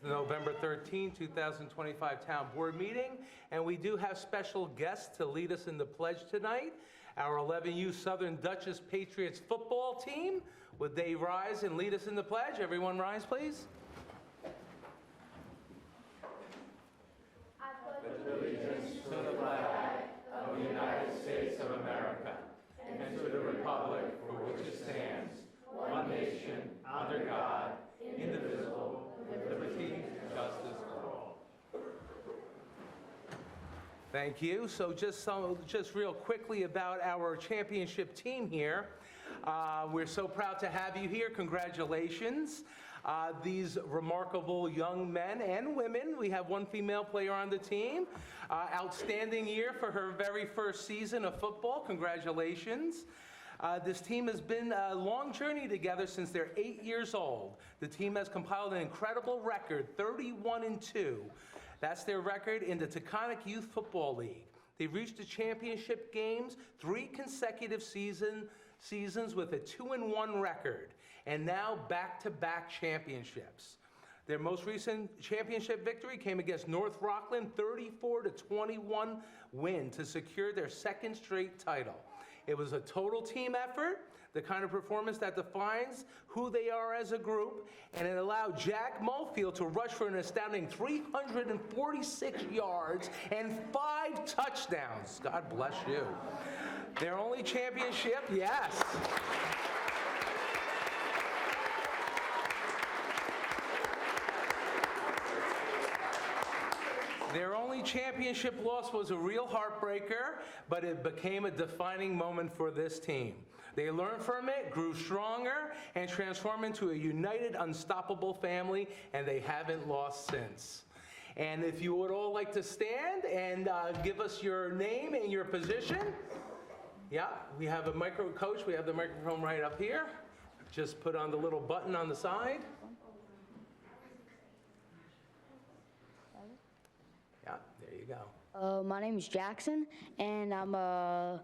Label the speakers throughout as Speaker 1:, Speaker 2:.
Speaker 1: November 13, 2025 Town Board meeting, and we do have special guests to lead us in the pledge tonight. Our 11U Southern Dutchess Patriots football team. Would they rise and lead us in the pledge? Everyone rise, please.
Speaker 2: To the flag of the United States of America and to the republic for which it stands, one nation, under God, indivisible, with liberty and justice for all.
Speaker 1: Thank you. So just real quickly about our championship team here. We're so proud to have you here. Congratulations. These remarkable young men and women. We have one female player on the team. Outstanding year for her very first season of football. Congratulations. This team has been a long journey together since they're 8 years old. The team has compiled an incredible record, 31-2. That's their record in the Taconic Youth Football League. They've reached the championship games 3 consecutive seasons with a 2-1 record, and now back-to-back championships. Their most recent championship victory came against North Rockland, 34-21 win to secure their second straight title. It was a total team effort, the kind of performance that defines who they are as a group, and it allowed Jack Mofield to rush for an astounding 346 yards and 5 touchdowns. God bless you. Their only championship, yes. Their only championship loss was a real heartbreaker, but it became a defining moment for this team. They learned from it, grew stronger, and transformed into a united, unstoppable family, and they haven't lost since. And if you would all like to stand and give us your name and your position. Yeah, we have a coach. We have the microphone right up here. Just put on the little button on the side. Yeah, there you go.
Speaker 3: My name is Jackson, and I'm a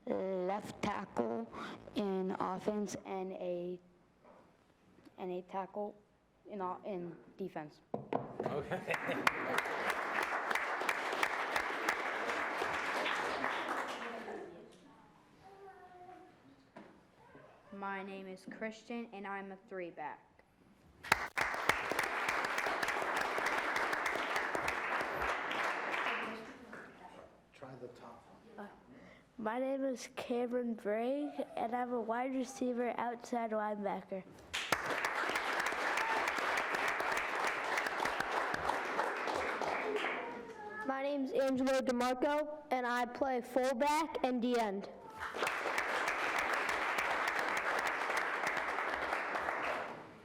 Speaker 3: left tackle in offense and a tackle in defense.
Speaker 1: Okay.
Speaker 4: My name is Christian, and I'm a 3-back.
Speaker 5: Try the top one.
Speaker 6: My name is Cameron Bragg, and I'm a wide receiver outside linebacker.
Speaker 7: My name's Angelo DeMarco, and I play fullback and D-end.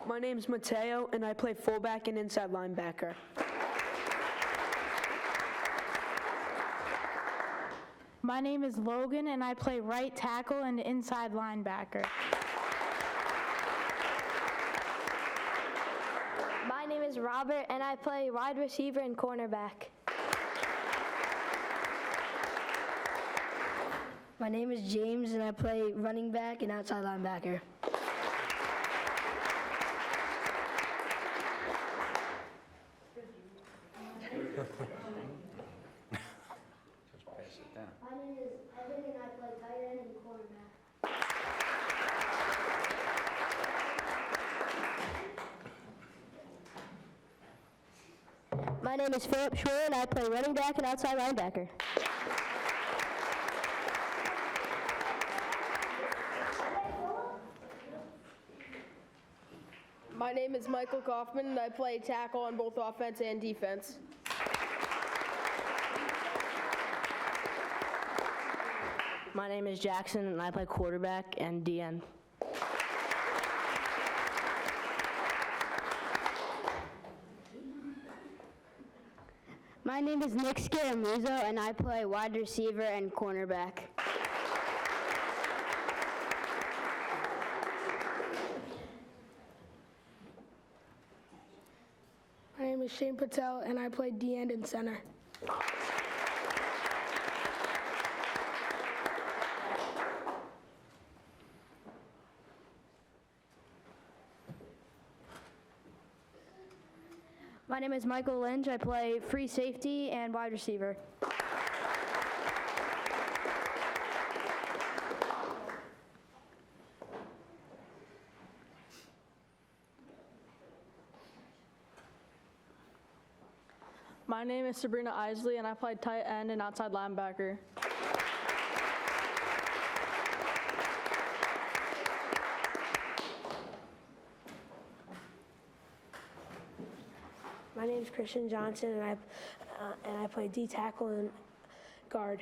Speaker 8: My name's Mateo, and I play fullback and inside linebacker.
Speaker 9: My name is Logan, and I play right tackle and inside linebacker.
Speaker 7: My name is Robert, and I play wide receiver and cornerback.
Speaker 10: My name is James, and I play running back and outside linebacker.
Speaker 5: Just pass it down.
Speaker 7: My name is Evan, and I play tight end and cornerback.
Speaker 10: My name is Philip Schwer, and I play running back and outside linebacker.
Speaker 11: My name is Michael Kaufman, and I play tackle on both offense and defense.
Speaker 10: My name is Jackson, and I play quarterback and D-end.
Speaker 3: My name is Nick Scaramuzzo, and I play wide receiver and cornerback.
Speaker 12: My name is Shane Patel, and I play D-end and center.
Speaker 7: My name is Michael Lynch. I play free safety and wide receiver.
Speaker 11: My name is Sabrina Isley, and I play tight end and outside linebacker.
Speaker 12: My name is Christian Johnson, and I play D tackle and guard.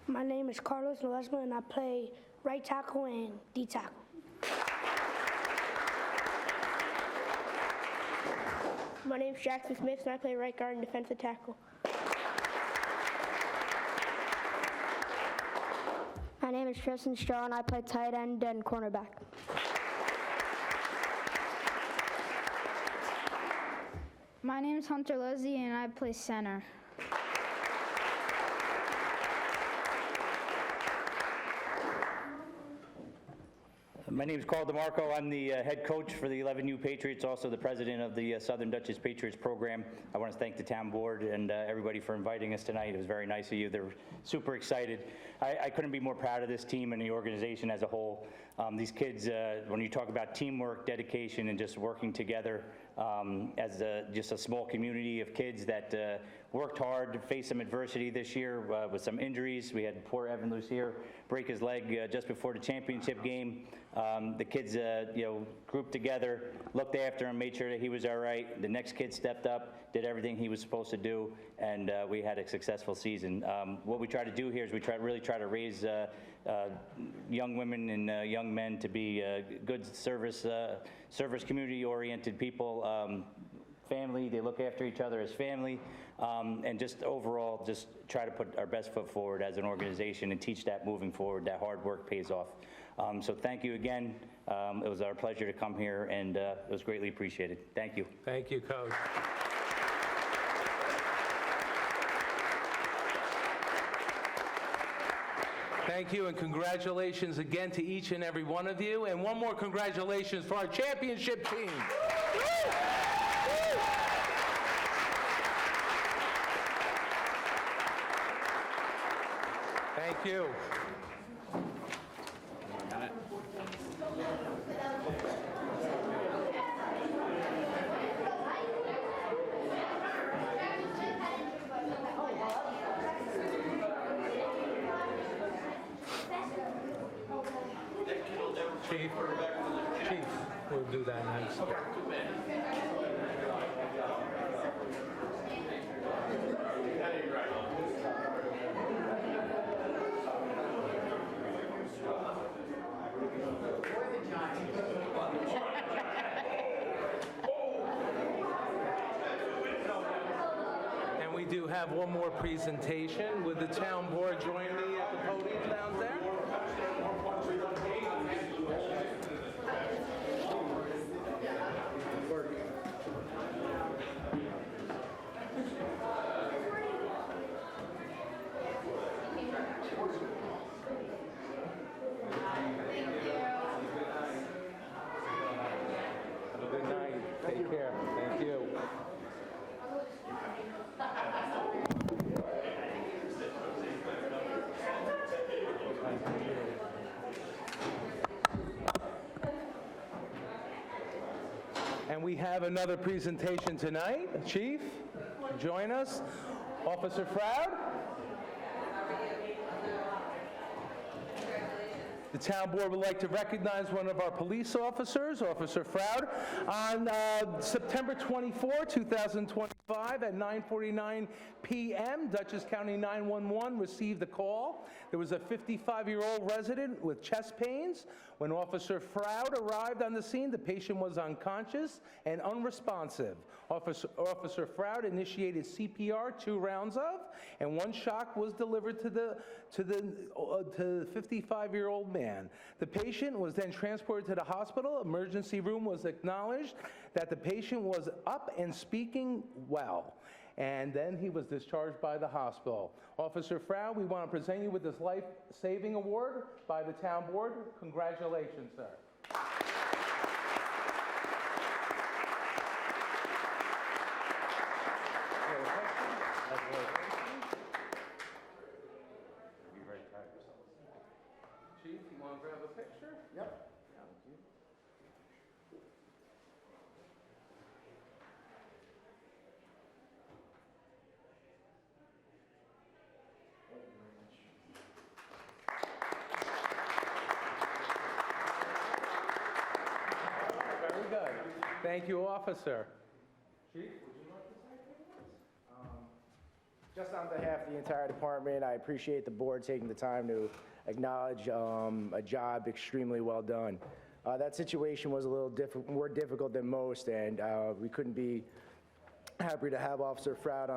Speaker 12: My name is Carlos Noesma, and I play right tackle and D tackle. My name is Jackson Smith, and I play right guard and defensive tackle.
Speaker 7: My name is Tristan Straw, and I play tight end and cornerback.
Speaker 4: My name is Hunter Lizzie, and I play center.
Speaker 2: My name is Carl DeMarco. I'm the head coach for the 11U Patriots, also the president of the Southern Dutchess Patriots program. I want to thank the town board and everybody for inviting us tonight. It was very nice of you. They're super excited. I couldn't be more proud of this team and the organization as a whole. These kids, when you talk about teamwork, dedication, and just working together as just a small community of kids that worked hard, faced some adversity this year with some injuries. We had poor Evan Lucier break his leg just before the championship game. The kids, grouped together, looked after him, made sure that he was all right. The next kid stepped up, did everything he was supposed to do, and we had a successful season. What we try to do here is we really try to raise young women and young men to be good service community-oriented people. Family, they look after each other as family, and just overall, just try to put our best foot forward as an organization and teach that moving forward, that hard work pays off. So thank you again. It was our pleasure to come here, and it was greatly appreciated. Thank you.
Speaker 1: Thank you, Coach. Thank you, and congratulations again to each and every one of you. And one more congratulations for our championship team. Thank you. Chief, we'll do that next. And we do have one more presentation. Would the town board join me at the podium down there? Have a good night. Take care. Thank you. And we have another presentation tonight. Chief, join us. Officer Froud. The town board would like to recognize one of our police officers, Officer Froud. On September 24, 2025 at 9:49 p.m., Dutchess County 911 received a call. There was a 55-year-old resident with chest pains. When Officer Froud arrived on the scene, the patient was unconscious and unresponsive. Officer Froud initiated CPR 2 rounds of, and 1 shock was delivered to the 55-year-old man. The patient was then transported to the hospital. Emergency room was acknowledged that the patient was up and speaking well. And then he was discharged by the hospital. Officer Froud, we want to present you with this life-saving award by the town board. Congratulations, sir. Chief, you want to grab a picture?
Speaker 5: Yep.
Speaker 1: Very good. Thank you, officer.
Speaker 13: Just on behalf of the entire department, I appreciate the board taking the time to acknowledge a job extremely well done. That situation was a little more difficult than most, and we couldn't be happier to have Officer Froud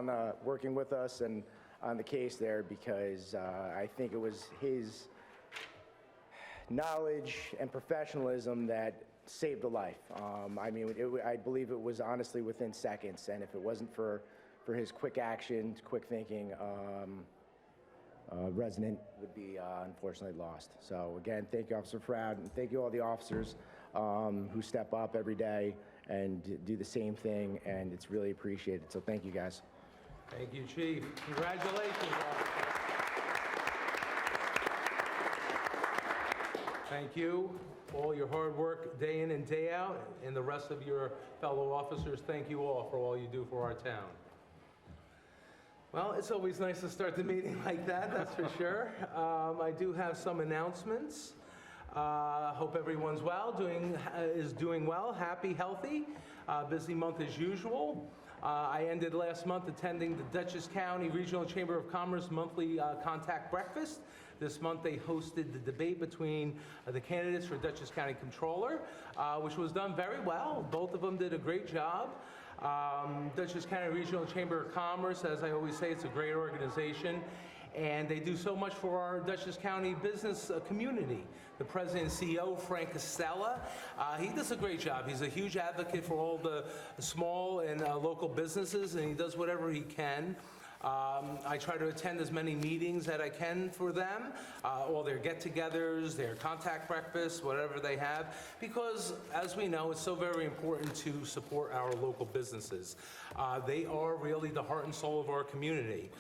Speaker 13: working with us and on the case there, because I think it was his knowledge and professionalism that saved a life. I mean, I believe it was honestly within seconds, and if it wasn't for his quick action, quick thinking, resident would be unfortunately lost. So again, thank you, Officer Froud, and thank you all the officers who step up every day and do the same thing, and it's really appreciated. So thank you, guys.
Speaker 1: Thank you, Chief. Congratulations, officer. Thank you. All your hard work day in and day out, and the rest of your fellow officers, thank you all for all you do for our town. Well, it's always nice to start the meeting like that, that's for sure. I do have some announcements. Hope everyone's well, is doing well, happy, healthy. Busy month as usual. I ended last month attending the Dutchess County Regional Chamber of Commerce monthly contact breakfast. This month they hosted the debate between the candidates for Dutchess County Controller, which was done very well. Both of them did a great job. Dutchess County Regional Chamber of Commerce, as I always say, it's a great organization, and they do so much for our Dutchess County business community. The president and CEO, Frank Costella, he does a great job. He's a huge advocate for all the small and local businesses, and he does whatever he can. I try to attend as many meetings that I can for them, all their get-togethers, their contact breakfasts, whatever they have, because as we know, it's so very important to support our local businesses. They are really the heart and soul of our community.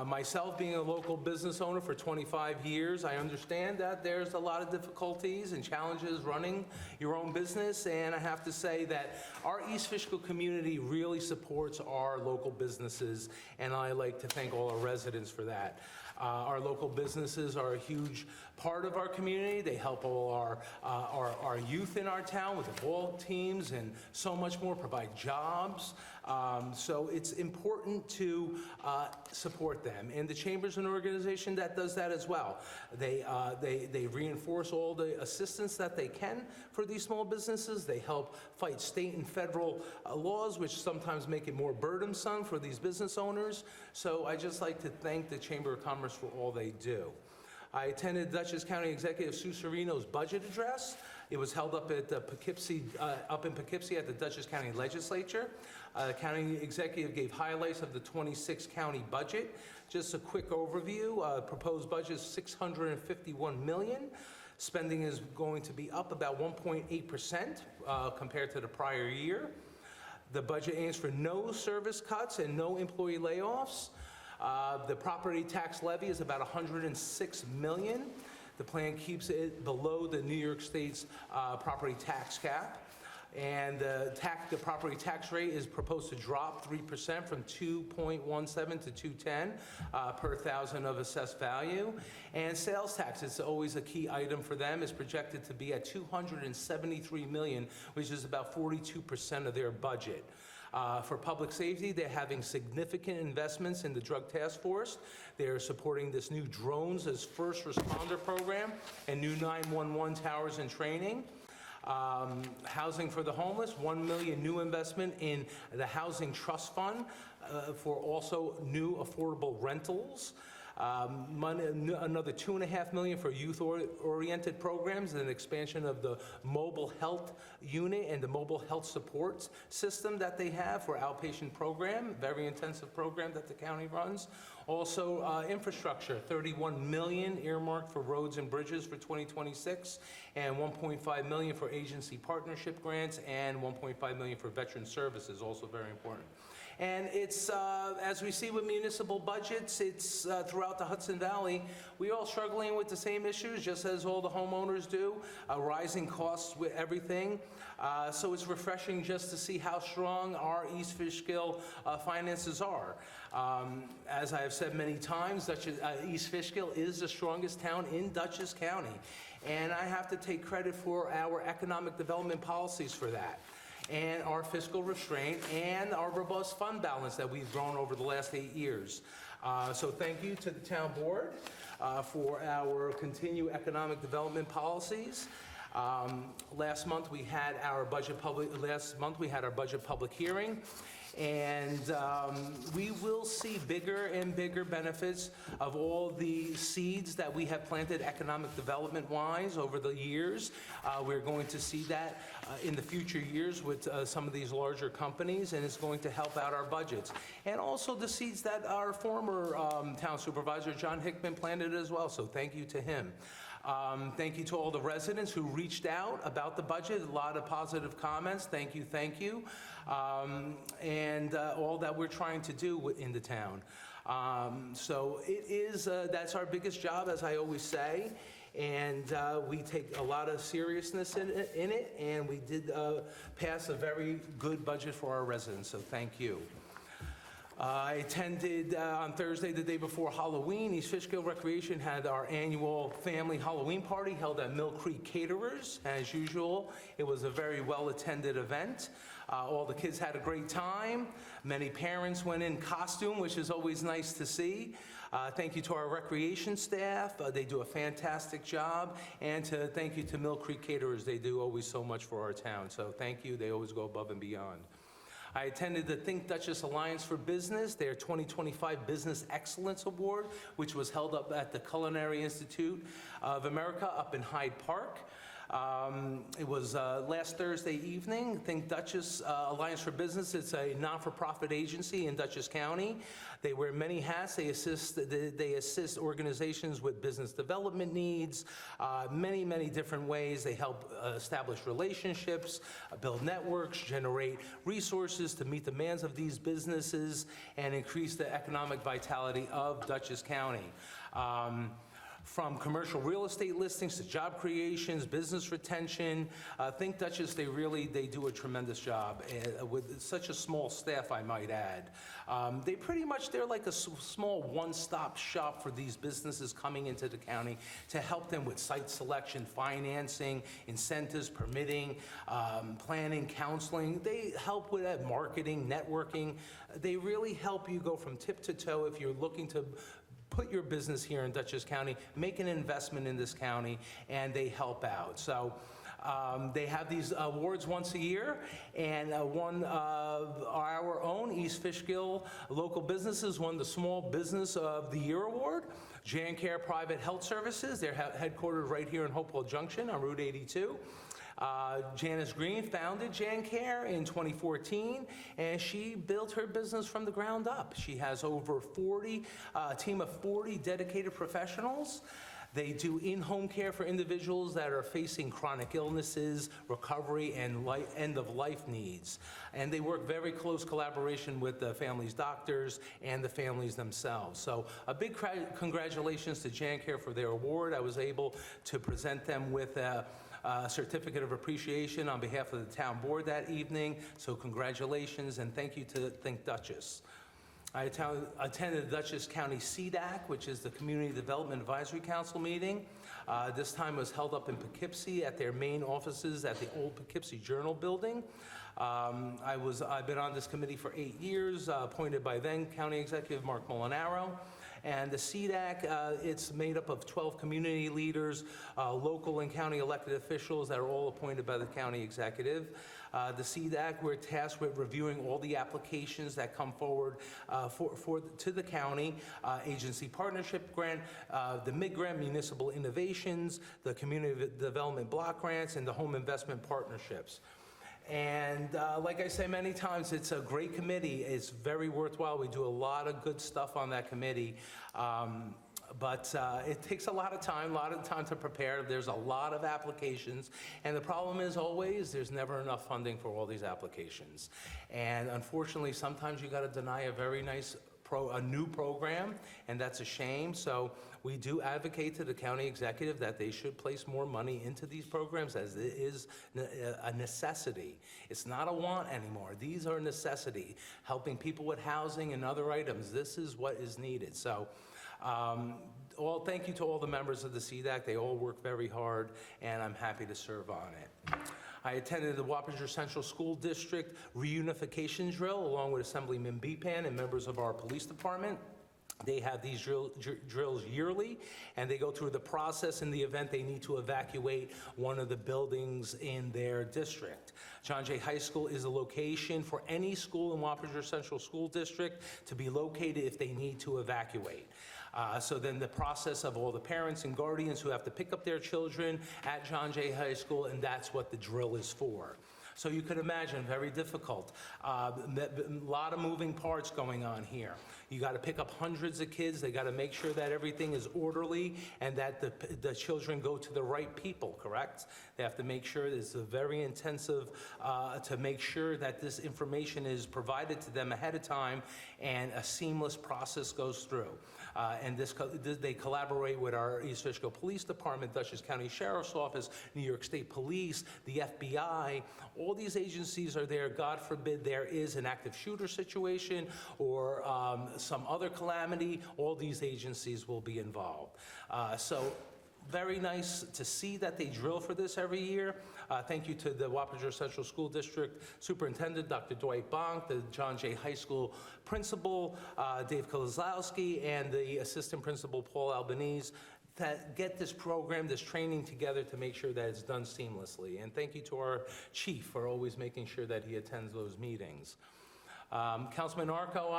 Speaker 1: Myself, being a local business owner for 25 years, I understand that there's a lot of difficulties and challenges running your own business, and I have to say that our East Fishkill community really supports our local businesses, and I like to thank all our residents for that. Our local businesses are a huge part of our community. They help all our youth in our town with the ball teams and so much more, provide jobs. So it's important to support them. And the Chamber's an organization that does that as well. They reinforce all the assistance that they can for these small businesses. They help fight state and federal laws, which sometimes make it more burdensome for these business owners. So I just like to thank the Chamber of Commerce for all they do. I attended Dutchess County Executive Sue Serino's budget address. It was held up at Poughkeepsie, up in Poughkeepsie at the Dutchess County Legislature. The county executive gave highlights of the 26 county budget. Just a quick overview. Proposed budget is $651 million. Spending is going to be up about 1.8% compared to the prior year. The budget aims for no service cuts and no employee layoffs. The property tax levy is about $106 million. The plan keeps it below the New York State's property tax cap. And the property tax rate is proposed to drop 3% from 2.17 to 210 per thousand of assessed value. And sales tax, it's always a key item for them, is projected to be at $273 million, which is about 42% of their budget. For public safety, they're having significant investments in the Drug Task Force. They're supporting this new drones as first responder program and new 911 towers and training. Housing for the homeless, $1 million new investment in the Housing Trust Fund for also new affordable rentals. Another $2.5 million for youth-oriented programs and an expansion of the mobile health unit and the mobile health support system that they have for outpatient program, very intensive program that the county runs. Also, infrastructure, $31 million earmarked for roads and bridges for 2026, and $1.5 million for agency partnership grants, and $1.5 million for veteran services, also very important. And it's, as we see with municipal budgets, it's throughout the Hudson Valley, we're all struggling with the same issues, just as all the homeowners do, rising costs with everything. So it's refreshing just to see how strong our East Fishkill finances are. As I have said many times, East Fishkill is the strongest town in Dutchess County. And I have to take credit for our economic development policies for that, and our fiscal restraint, and our robust fund balance that we've grown over the last 8 years. So thank you to the town board for our continued economic development policies. Last month we had our budget public hearing, and we will see bigger and bigger benefits of all the seeds that we have planted economic development-wise over the years. We're going to see that in the future years with some of these larger companies, and it's going to help out our budgets. And also the seeds that our former town supervisor, John Hickman, planted as well, so thank you to him. Thank you to all the residents who reached out about the budget. A lot of positive comments. Thank you, thank you. And all that we're trying to do in the town. So it is, that's our biggest job, as I always say. And we take a lot of seriousness in it, and we did pass a very good budget for our residents, so thank you. I attended on Thursday, the day before Halloween. East Fishkill Recreation had our annual family Halloween party held at Mill Creek Caterers. As usual, it was a very well-attended event. All the kids had a great time. Many parents went in costume, which is always nice to see. Thank you to our recreation staff. They do a fantastic job. And thank you to Mill Creek Caterers. They do always so much for our town. So thank you. They always go above and beyond. I attended the Think Dutchess Alliance for Business, their 2025 Business Excellence Award, which was held up at the Culinary Institute of America up in Hyde Park. It was last Thursday evening. Think Dutchess Alliance for Business, it's a non-for-profit agency in Dutchess County. They wear many hats. They assist organizations with business development needs, many, many different ways. They help establish relationships, build networks, generate resources to meet the demands of these businesses, and increase the economic vitality of Dutchess County. From commercial real estate listings to job creations, business retention. Think Dutchess, they do a tremendous job with such a small staff, I might add. They're like a small one-stop shop for these businesses coming into the county to help them with site selection, financing, incentives, permitting, planning, counseling. They help with that marketing, networking. They really help you go from tip to toe if you're looking to put your business here in Dutchess County, make an investment in this county, and they help out. So they have these awards once a year, and one of our own East Fishkill local businesses won the Small Business of the Year Award. JanCare Private Health Services, they're headquartered right here in Hopewell Junction on Route 82. Janice Green founded JanCare in 2014, and she built her business from the ground up. She has over a team of 40 dedicated professionals. They do in-home care for individuals that are facing chronic illnesses, recovery, and end-of-life needs. And they work very close collaboration with the family's doctors and the families themselves. So a big congratulations to JanCare for their award. I was able to present them with a certificate of appreciation on behalf of the town board that evening. So congratulations, and thank you to Think Dutchess. I attended the Dutchess County CDAC, which is the Community Development Advisory Council meeting. This time was held up in Poughkeepsie at their main offices at the old Poughkeepsie Journal building. I've been on this committee for 8 years, appointed by then County Executive Mark Molinaro. And the CDAC, it's made up of 12 community leaders, local and county elected officials that are all appointed by the county executive. The CDAC, we're tasked with reviewing all the applications that come forward to the county, agency partnership grant, the mid-grant municipal innovations, the community development block grants, and the home investment partnerships. And like I say many times, it's a great committee. It's very worthwhile. We do a lot of good stuff on that committee. But it takes a lot of time to prepare. There's a lot of applications, and the problem is always, there's never enough funding for all these applications. And unfortunately, sometimes you got to deny a very nice a new program, and that's a shame. So we do advocate to the county executive that they should place more money into these programs, as it is a necessity. It's not a want anymore. These are a necessity, helping people with housing and other items. This is what is needed. So thank you to all the members of the CDAC. They all work very hard, and I'm happy to serve on it. I attended the Wappinger Central School District reunification drill along with Assemblyman Bepan and members of our police department. They have these drills yearly, and they go through the process in the event they need to evacuate one of the buildings in their district. John Jay High School is a location for any school in Wappinger Central School District to be located if they need to evacuate. So then the process of all the parents and guardians who have to pick up their children at John Jay High School, and that's what the drill is for. So you could imagine, very difficult. A lot of moving parts going on here. You got to pick up hundreds of kids. They got to make sure that everything is orderly and that the children go to the right people, correct? They have to make sure it's very intensive to make sure that this information is provided to them ahead of time and a seamless process goes through. And they collaborate with our East Fishkill Police Department, Dutchess County Sheriff's Office, New York State Police, the FBI. All these agencies are there. God forbid there is an active shooter situation or some other calamity, all these agencies will be involved. So very nice to see that they drill for this every year. Thank you to the Wappinger Central School District Superintendent, Dr. Dwight Bonk, the John Jay High School Principal, Dave Kozlowski, and the Assistant Principal, Paul Albanese, that get this program, this training together to make sure that it's done seamlessly. And thank you to our chief for always making sure that he attends those meetings. Councilman Arco,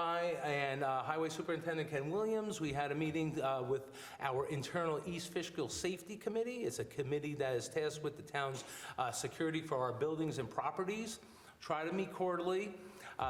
Speaker 1: and Highway Superintendent Ken Williams, we had a meeting with our internal East Fishkill Safety Committee. It's a committee that is tasked with the town's security for our buildings and properties. Try to meet quarterly.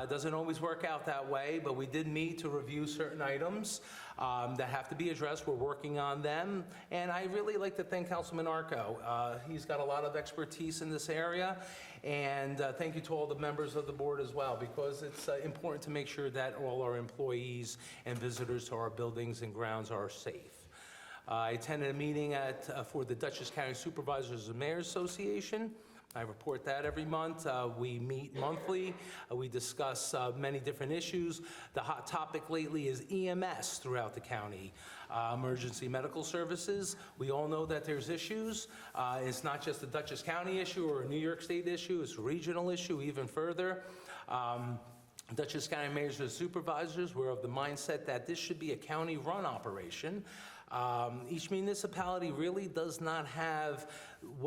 Speaker 1: Doesn't always work out that way, but we did meet to review certain items that have to be addressed. We're working on them. And I really like to thank Councilman Arco. He's got a lot of expertise in this area. And thank you to all the members of the board as well, because it's important to make sure that all our employees and visitors to our buildings and grounds are safe. I attended a meeting for the Dutchess County Supervisors and Mayors Association. I report that every month. We meet monthly. We discuss many different issues. The hot topic lately is EMS throughout the county. Emergency medical services. We all know that there's issues. It's not just a Dutchess County issue or a New York State issue. It's a regional issue even further. Dutchess County Mayors and Supervisors, we're of the mindset that this should be a county-run operation. Each municipality really does not have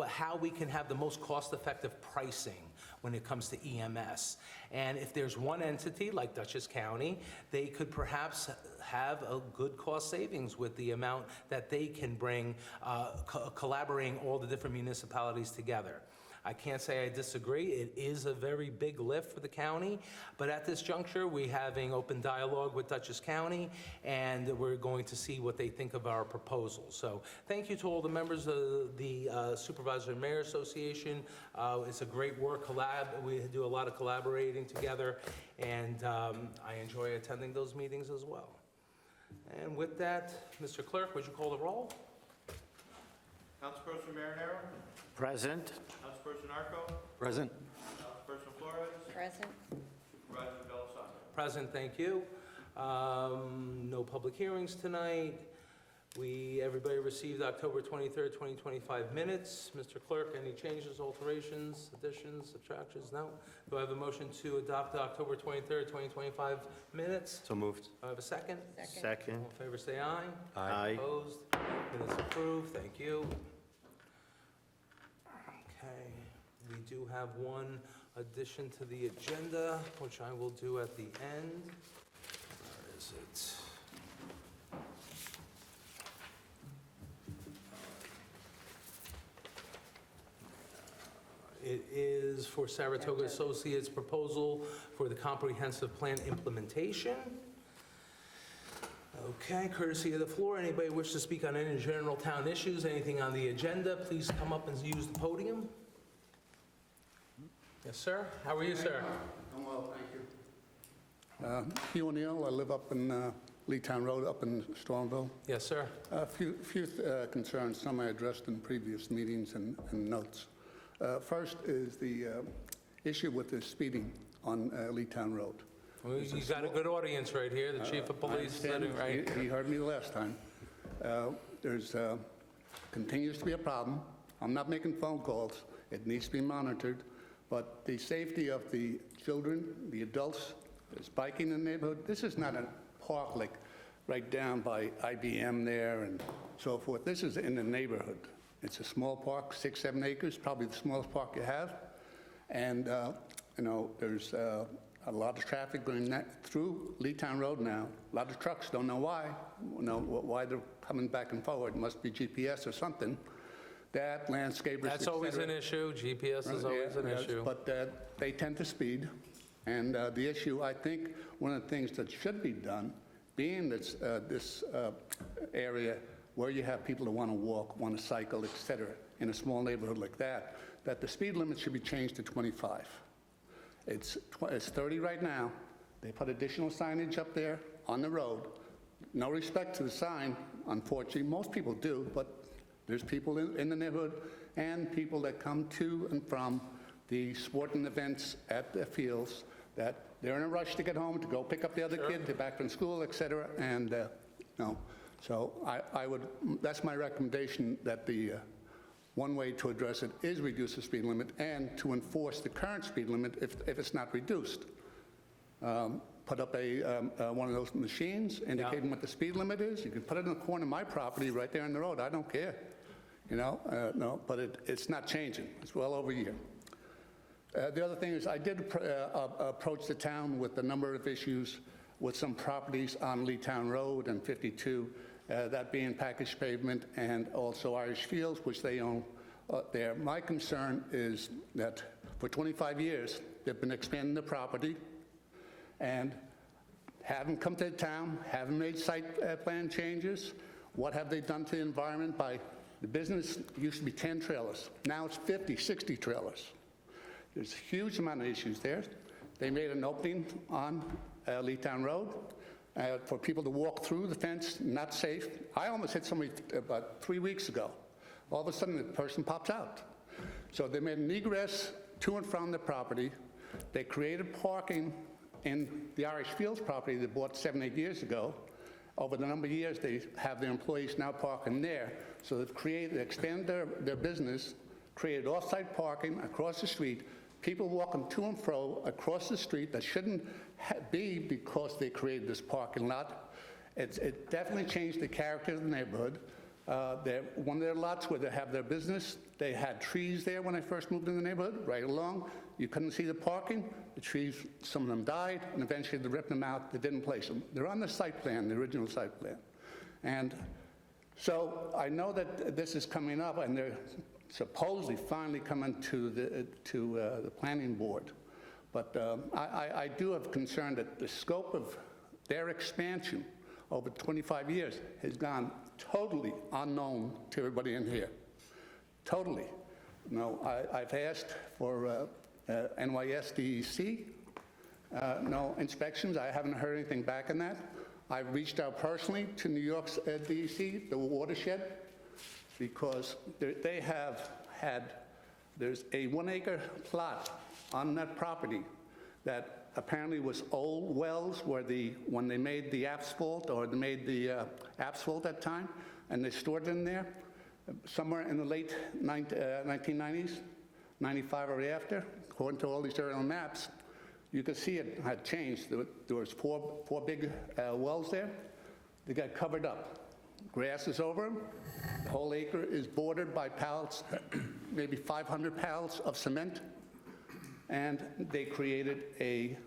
Speaker 1: how we can have the most cost-effective pricing when it comes to EMS. And if there's one entity like Dutchess County, they could perhaps have a good cost savings with the amount that they can bring, collaborating all the different municipalities together. I can't say I disagree. It is a very big lift for the county, but at this juncture, we're having open dialogue with Dutchess County, and we're going to see what they think of our proposal. So thank you to all the members of the Supervisor and Mayor Association. It's a great work collab. We do a lot of collaborating together, and I enjoy attending those meetings as well. And with that, Mr. Clerk, would you call the roll?
Speaker 2: Councilperson Marinero?
Speaker 5: Present.
Speaker 2: Councilperson Arco?
Speaker 5: Present.
Speaker 2: Councilperson Flores?
Speaker 4: Present.
Speaker 2: Supervisor D'Alessandro?
Speaker 1: Present, thank you. No public hearings tonight. Everybody received October 23rd, 2025 minutes. Mr. Clerk, any changes, alterations, additions, subtractions? No? Do I have a motion to adopt the October 23rd, 2025 minutes?
Speaker 5: So moved.
Speaker 1: Do I have a second?
Speaker 5: Second.
Speaker 1: All in favor, say aye.
Speaker 5: Aye.
Speaker 1: Opposed? Minutes approved, thank you. Okay, we do have one addition to the agenda, which I will do at the end. Where is it? It is for Saratoga Associates' proposal for the comprehensive plan implementation. Okay, courtesy of the floor, anybody wish to speak on any general town issues, anything on the agenda, please come up and use the podium. Yes, sir. How are you, sir?
Speaker 14: I'm well, thank you. Hugh O'Neill, I live up in Leetown Road, up in Stormville.
Speaker 1: Yes, sir.
Speaker 14: A few concerns, some I addressed in previous meetings and notes. First is the issue with the speeding on Leetown Road.
Speaker 1: Well, you got a good audience right here, the chief of police sitting right here.
Speaker 14: He heard me last time. There's continues to be a problem. I'm not making phone calls. It needs to be monitored. But the safety of the children, the adults, there's biking in the neighborhood. This is not a park like right down by IBM there and so forth. This is in the neighborhood. It's a small park, 6-7 acres, probably the smallest park you have. And, you know, there's a lot of traffic going through Leetown Road now. A lot of trucks, don't know why. You know, why they're coming back and forward. It must be GPS or something. That, landscapers,
Speaker 1: That's always an issue. GPS is always an issue.
Speaker 14: But they tend to speed. And the issue, I think, one of the things that should be done, being this area where you have people that want to walk, want to cycle, et cetera, in a small neighborhood like that the speed limit should be changed to 25. It's 30 right now. They put additional signage up there on the road. No respect to the sign, unfortunately. Most people do, but there's people in the neighborhood and people that come to and from the sporting events at the fields that they're in a rush to get home, to go pick up the other kid, they're back from school, et cetera, and no. So I would, that's my recommendation, that the one way to address it is reduce the speed limit and to enforce the current speed limit if it's not reduced. Put up one of those machines indicating what the speed limit is. You can put it in the corner of my property right there on the road. I don't care, you know, no, but it's not changing. It's well over a year. The other thing is I did approach the town with a number of issues with some properties on Leetown Road and 52, that being packaged pavement and also Irish Fields, which they own there. My concern is that for 25 years, they've been expanding the property and haven't come to the town, haven't made site plan changes. What have they done to the environment by, the business used to be 10 trailers. Now it's 50, 60 trailers. There's a huge amount of issues there. They made an opening on Leetown Road for people to walk through the fence, not safe. I almost hit somebody about 3 weeks ago. All of a sudden, the person pops out. So they made an egress to and from the property. They created parking in the Irish Fields property they bought 7, 8 years ago. Over the number of years, they have their employees now parking there. So they've expanded their business, created off-site parking across the street, people walking to and fro across the street that shouldn't be because they created this parking lot. It definitely changed the character of the neighborhood. One of their lots where they have their business, they had trees there when I first moved in the neighborhood, right along. You couldn't see the parking. The trees, some of them died, and eventually they ripped them out. They didn't place them. They're on the site plan, the original site plan. And so I know that this is coming up, and they're supposedly finally coming to the planning board. But I do have concern that the scope of their expansion over 25 years has gone totally unknown to everybody in here. Totally. You know, I've asked for NYSDEC, no inspections. I haven't heard anything back on that. I've reached out personally to New York's DEC, the watershed, because they have had, there's a 1 acre plot on that property that apparently was old wells where when they made the asphalt, or they made the asphalt at that time, and they stored it in there somewhere in the late 1990s, 95 or after, according to all these aerial maps. You could see it had changed. There was four big wells there. They got covered up. Grass is over them. The whole acre is bordered by pallets, maybe 500 pallets of cement. And they created a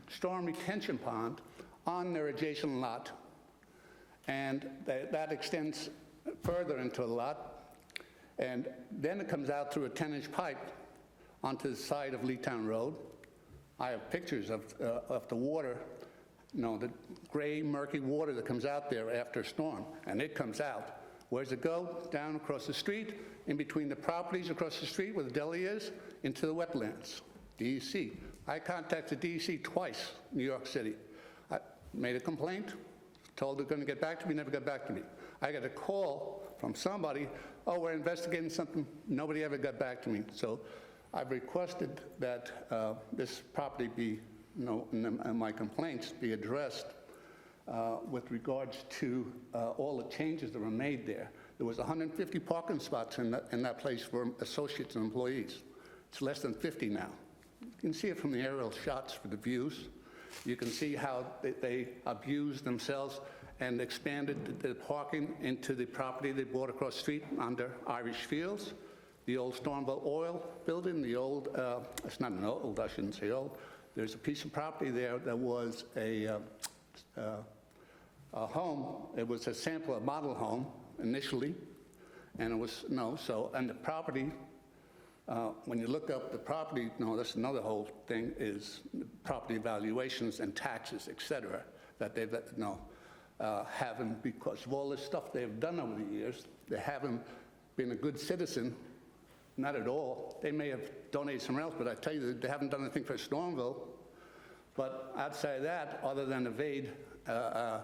Speaker 14: storm retention pond on their adjacent lot. And that extends further into the lot. And then it comes out through a 10-inch pipe onto the side of Leetown Road. I have pictures of the water the gray, murky water that comes out there after a storm, and it comes out. Where does it go? Down across the street, in between the properties across the street where the deli is, into the wetlands. DEC. I contacted DEC twice, New York City. I made a complaint, told they're going to get back to me, never got back to me. I got a call from somebody, oh, we're investigating something. Nobody ever got back to me. So I've requested that this property be, and my complaints be addressed with regards to all the changes that were made there. There was 150 parking spots in that place for associates and employees. It's less than 50 now. You can see it from the aerial shots for the views. You can see how they abused themselves and expanded the parking into the property they bought across the street under Irish Fields, the old Stormville Oil building, the old, it's not an old, I shouldn't say old. There's a piece of property there that was a home. It was a sample, a model home initially, and it was, and the property, when you look up the property, that's another whole thing, is property valuations and taxes, et cetera, that they've, haven't, because of all this stuff they've done over the years, they haven't been a good citizen, not at all. They may have donated somewhere else, but I tell you, they haven't done anything for Stormville. But outside of that, other than evade, the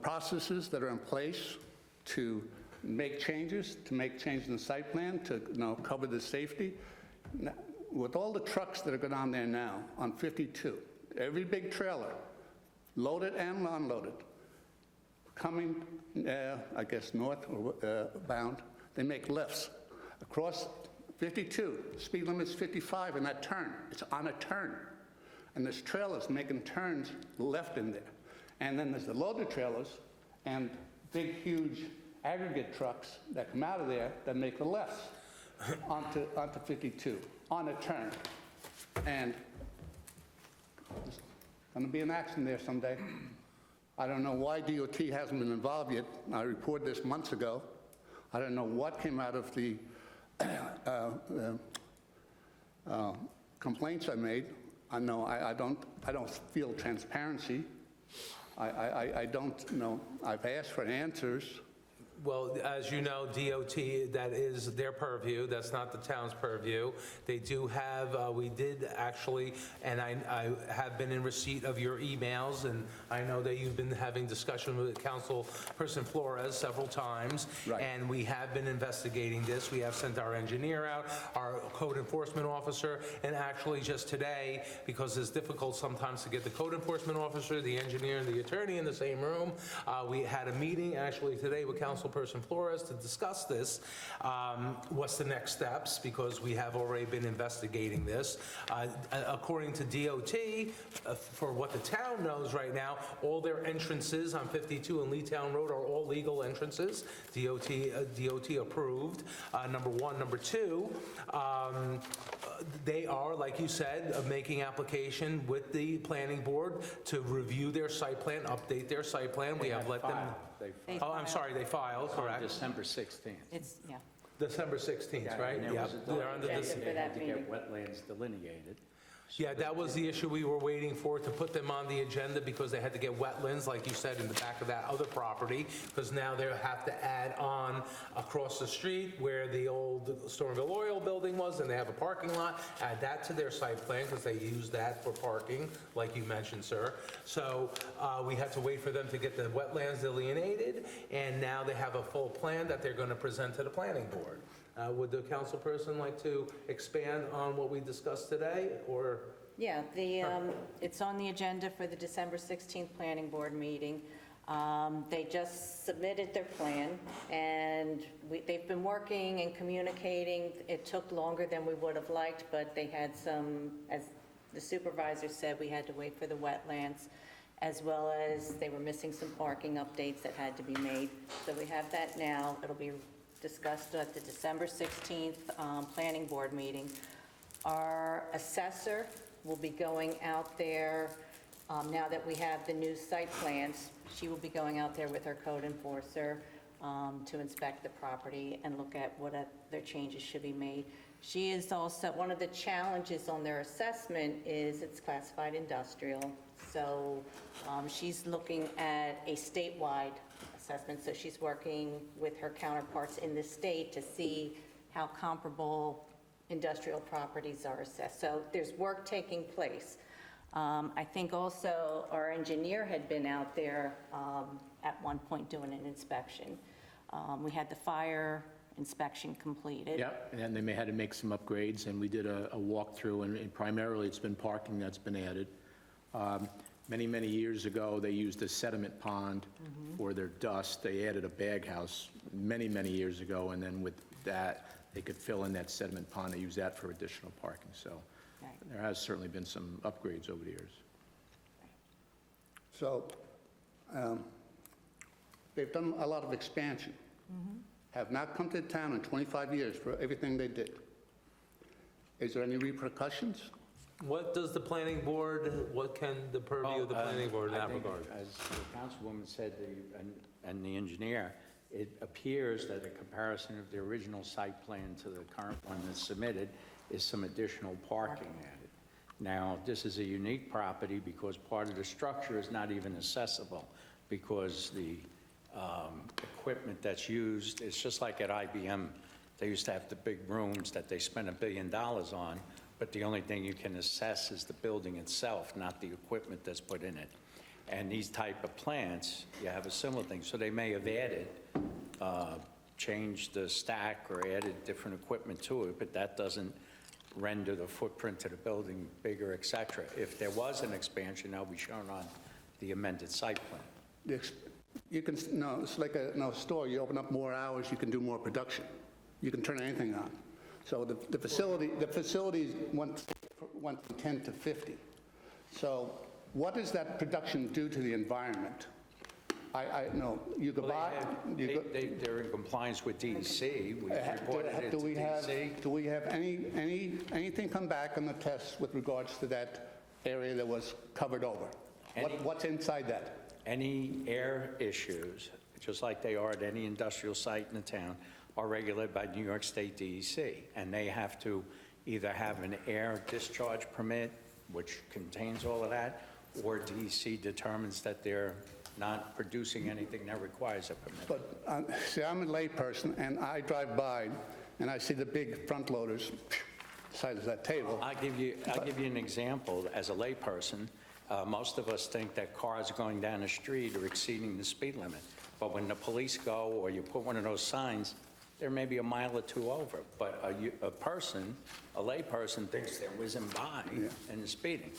Speaker 14: processes that are in place to make changes in the site plan to cover the safety. With all the trucks that are going on there now on 52, every big trailer, loaded and unloaded, coming, I guess, north or bound, they make lefts. Across 52, speed limit's 55 in that turn. It's on a turn. And there's trailers making turns left in there. And then there's the loaded trailers and big, huge aggregate trucks that come out of there that make the lefts onto 52, on a turn. And there's going to be an accident there someday. I don't know why DOT hasn't been involved yet. I reported this months ago. I don't know what came out of the complaints I made. I know I don't feel transparency. I don't know. I've asked for answers.
Speaker 1: Well, as you know, DOT, that is their purview. That's not the town's purview. They do have, we did actually, and I have been in receipt of your emails, and I know that you've been having discussion with Councilperson Flores several times.
Speaker 14: Right.
Speaker 1: And we have been investigating this. We have sent our engineer out, our code enforcement officer, and actually just today, because it's difficult sometimes to get the code enforcement officer, the engineer, and the attorney in the same room, we had a meeting actually today with Councilperson Flores to discuss this. What's the next steps? Because we have already been investigating this. According to DOT, for what the town knows right now, all their entrances on 52 and Leetown Road are all legal entrances. DOT approved, number one. Number two, they are, like you said, making application with the planning board to review their site plan, update their site plan. We have let them. Oh, I'm sorry, they filed, correct.
Speaker 2: December 16th.
Speaker 4: Yeah.
Speaker 1: December 16th, right?
Speaker 2: And there was a
Speaker 1: They're under this.
Speaker 2: they had to get wetlands delineated.
Speaker 1: Yeah, that was the issue we were waiting for, to put them on the agenda, because they had to get wetlands, like you said, in the back of that other property, because now they have to add on across the street where the old Stormville Oil building was, and they have a parking lot, add that to their site plan, because they use that for parking, like you mentioned, sir. So we had to wait for them to get the wetlands delineated, and now they have a full plan that they're going to present to the planning board. Would the council person like to expand on what we discussed today, or?
Speaker 15: Yeah, it's on the agenda for the December 16th Planning Board meeting. They just submitted their plan, and they've been working and communicating. It took longer than we would have liked, but they had some, as the supervisor said, we had to wait for the wetlands, as well as they were missing some parking updates that had to be made. So we have that now. It'll be discussed at the December 16th Planning Board meeting. Our assessor will be going out there, now that we have the new site plans, she will be going out there with her code enforcer to inspect the property and look at what other changes should be made. She is also, one of the challenges on their assessment is it's classified industrial. So she's looking at a statewide assessment. So she's working with her counterparts in the state to see how comparable industrial properties are assessed. So there's work taking place. I think also our engineer had been out there at one point doing an inspection. We had the fire inspection completed.
Speaker 2: Yep, and then they had to make some upgrades, and we did a walkthrough, and primarily it's been parking that's been added. Many, many years ago, they used a sediment pond for their dust. They added a bag house many, many years ago, and then with that, they could fill in that sediment pond. They use that for additional parking, so there has certainly been some upgrades over the years.
Speaker 14: So they've done a lot of expansion. Have not come to town in 25 years for everything they did. Is there any repercussions?
Speaker 1: What does the planning board, what can the purview of the planning board in that regard?
Speaker 5: As the councilwoman said, and the engineer, it appears that a comparison of the original site plan to the current one that's submitted is some additional parking added. Now, this is a unique property because part of the structure is not even accessible because the equipment that's used, it's just like at IBM. They used to have the big rooms that they spent $1 billion on, but the only thing you can assess is the building itself, not the equipment that's put in it. And these type of plants, you have a similar thing. So they may have added, changed the stack or added different equipment to it, but that doesn't render the footprint of the building bigger, et cetera. If there was an expansion, that'll be shown on the amended site plan.
Speaker 14: You can, no, it's like a store. You open up more hours, you can do more production. You can turn anything on. So the facility went from 10 to 50. So what does that production do to the environment? I know, you go by...
Speaker 5: They're in compliance with DEC. We've reported it to DEC.
Speaker 14: Do we have anything come back on the tests with regards to that area that was covered over? What's inside that?
Speaker 5: Any air issues, just like they are at any industrial site in the town, are regulated by New York State DEC, and they have to either have an air discharge permit, which contains all of that, or DEC determines that they're not producing anything that requires a permit.
Speaker 14: But, see, I'm a layperson, and I drive by, and I see the big front loaders, size of that table.
Speaker 5: I'll give you an example. As a layperson, most of us think that cars going down the street are exceeding the speed limit. But when the police go or you put one of those signs, they're maybe a mile or two over. But a layperson thinks they're whizzing by and speeding.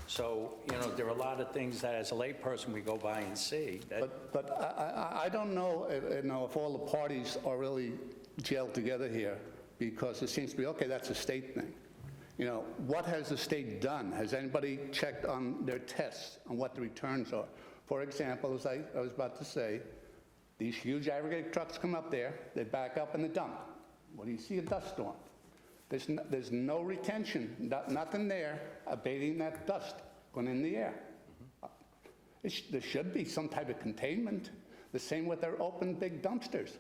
Speaker 5: So, there are a lot of things that as a layperson we go by and see.
Speaker 14: But I don't know, if all the parties are really gelled together here, because it seems to be, okay, that's a state thing. What has the state done? Has anybody checked on their tests, on what the returns are? For example, as I was about to say, these huge aggregate trucks come up there, they back up in the dump. What do you see? A dust storm. There's no retention, nothing there abating that dust going in the air. There should be some type of containment. The same with their open big dumpsters.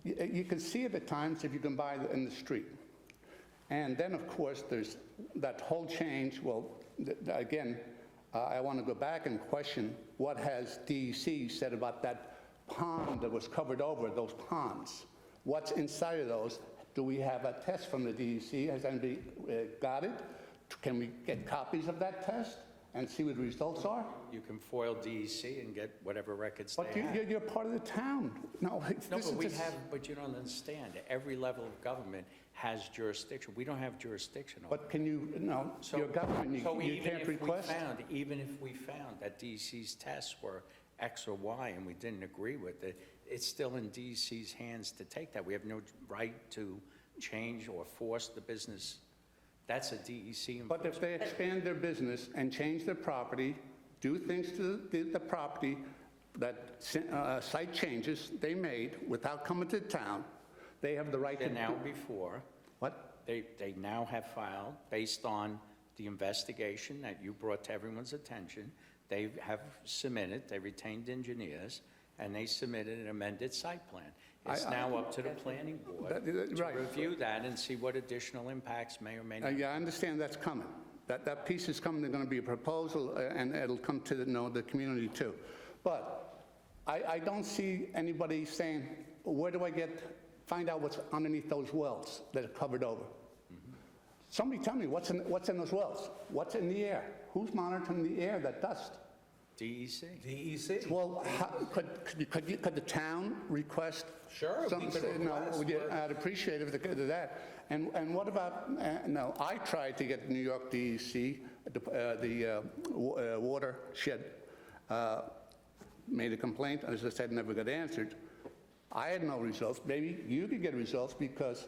Speaker 14: You can see it at times if you can buy in the street. And then, of course, there's that whole change. Well, again, I want to go back and question what has DEC said about that pond that was covered over, those ponds. What's inside of those? Do we have a test from the DEC? Has anybody got it? Can we get copies of that test and see what the results are?
Speaker 5: You can foil DEC and get whatever records
Speaker 14: but
Speaker 5: they have.
Speaker 14: You're part of the town.
Speaker 5: But you don't understand. Every level of government has jurisdiction. We don't have jurisdiction over
Speaker 14: But can you, your government, you can't request?
Speaker 5: Even if we found that DEC's tests were X or Y and we didn't agree with it, it's still in DEC's hands to take that. We have no right to change or force the business. That's a DEC.
Speaker 14: But if they expand their business and change their property, do things to the property, that site changes they made without coming to town, they have the right to do.
Speaker 5: Now before.
Speaker 14: What?
Speaker 5: They now have filed, based on the investigation that you brought to everyone's attention, they have submitted, they retained engineers, and they submitted an amended site plan. It's
Speaker 14: I-
Speaker 5: now up to the planning board to
Speaker 14: Right.
Speaker 5: review that and see what additional impacts may or may not.
Speaker 14: Yeah, I understand that's coming. That piece is coming, there's going to be a proposal, and it'll come to the community too. But I don't see anybody saying, where do I find out what's underneath those wells that are covered over? Somebody tell me what's in those wells? What's in the air? Who's monitoring the air, that dust?
Speaker 5: DEC.
Speaker 1: DEC.
Speaker 14: Well, could the town request?
Speaker 1: Sure, we
Speaker 14: something?
Speaker 1: could request, but-
Speaker 14: I'd appreciate it if they could do that. And what about, no, I tried to get New York DEC, the watershed, made a complaint, as I said, never got answered. I had no results. Maybe you could get results, because